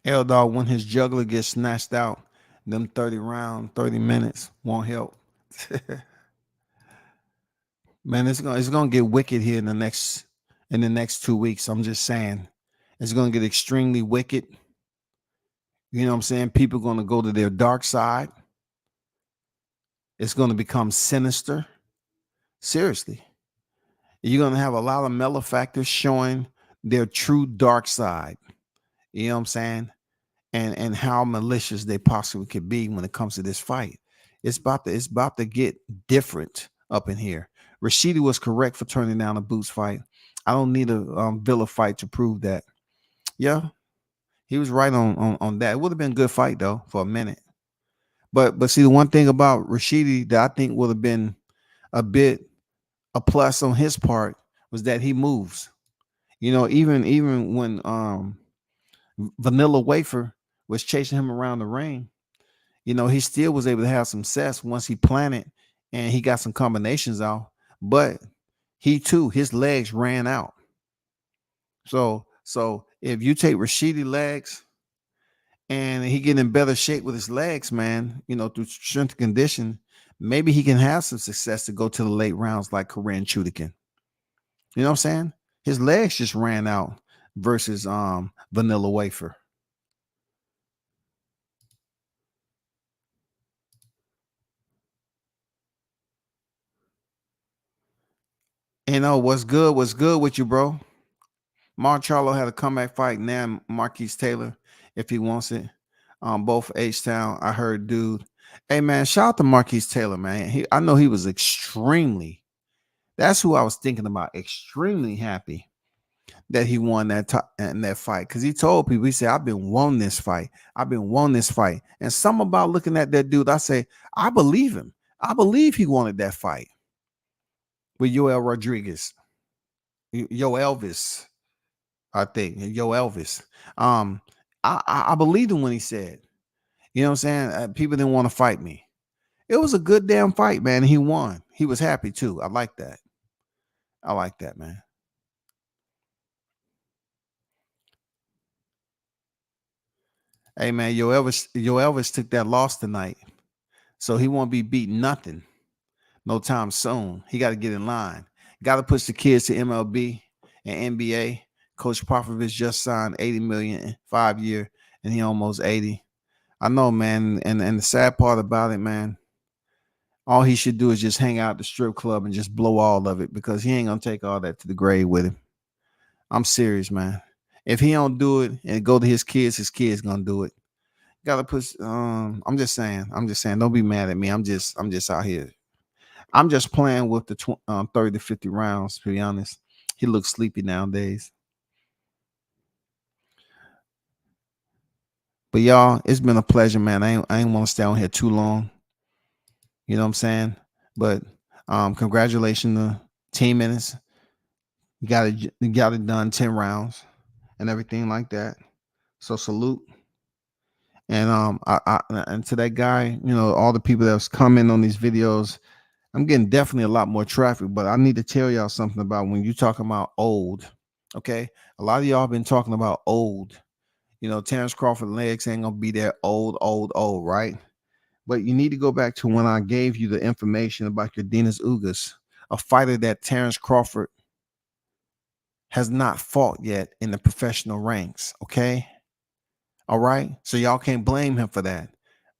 Hell dog, when his juggler gets snatched out, them 30 minutes won't help. Man, it's gonna get wicked here in the next 2 weeks. I'm just saying. It's gonna get extremely wicked. You know what I'm saying? People gonna go to their dark side. It's gonna become sinister. Seriously. You're gonna have a lot of malefactors showing their true dark side. You know what I'm saying? And how malicious they possibly could be when it comes to this fight. It's about to get different up in here. Rashidi was correct for turning down a Boots fight. I don't need a Villa fight to prove that. Yeah, he was right on that. It would have been a good fight though for a minute. But see, the one thing about Rashidi that I think would have been a bit a plus on his part was that he moves. You know, even when Vanilla Wafer was chasing him around the ring, you know, he still was able to have some success once he planted and he got some combinations off. But he too, his legs ran out. So if you take Rashidi legs and he get in better shape with his legs, man, you know, through strength and condition, maybe he can have some success to go to the late rounds like Korean Chudikin. You know what I'm saying? His legs just ran out versus Vanilla Wafer. You know what's good? What's good with you, bro? Marcharlo had a comeback fight. Now Marquise Taylor, if he wants it. Both H-Town. I heard, dude. Hey man, shout out to Marquise Taylor, man. I know he was extremely. That's who I was thinking about. Extremely happy that he won that fight. Because he told people, he said, I've been wanting this fight. I've been wanting this fight. And something about looking at that dude, I say, I believe him. I believe he wanted that fight with Yoel Rodriguez. Yo Elvis, I think. Yo Elvis. I believed him when he said, you know what I'm saying? People didn't want to fight me. It was a good damn fight, man. He won. He was happy too. I like that. I like that, man. Hey man, Yo Elvis took that loss tonight. So he won't be beating nothing no time soon. He got to get in line. Got to push the kids to MLB and NBA. Coach Popovich just signed $80 million 5 year, and he almost 80. I know, man. And the sad part about it, man, all he should do is just hang out at the strip club and just blow all of it because he ain't gonna take all that to the grave with him. I'm serious, man. If he don't do it and go to his kids gonna do it. Gotta push. I'm just saying. Don't be mad at me. I'm just out here. I'm just playing with the 30 to 50 rounds. To be honest, he looks sleepy nowadays. But y'all, it's been a pleasure, man. I ain't want to stay on here too long. You know what I'm saying? But congratulations to Team Ennis. You got it done 10 rounds and everything like that. So salute. And and to that guy, you know, all the people that's coming on these videos, I'm getting definitely a lot more traffic, but I need to tell y'all something about when you talking about old. Okay. A lot of y'all been talking about old. You know, Terrence Crawford legs ain't gonna be there old, right? But you need to go back to when I gave you the information about your Dinas Ugas, a fighter that Terrence Crawford has not fought yet in the professional ranks. Okay. All right. So y'all can't blame him for that.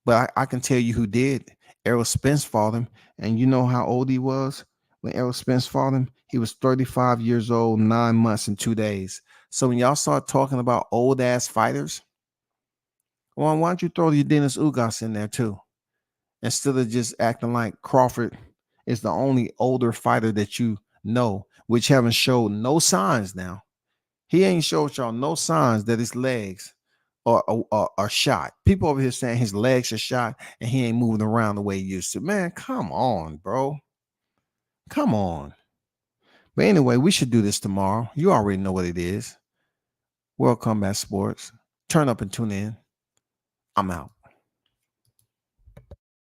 But I can tell you who did. Errol Spence fought him. And you know how old he was when Errol Spence fought him? He was 35 years old, 9 months and 2 days. So when y'all start talking about old ass fighters, well, why don't you throw your Dennis Ugas in there too? Instead of just acting like Crawford is the only older fighter that you know, which haven't showed no signs now. He ain't showed y'all no signs that his legs are shot. People over here saying his legs are shot and he ain't moving around the way he used to. Man, come on, bro. Come on. But anyway, we should do this tomorrow. You already know what it is. World Combat Sports. Turn up and tune in. I'm out.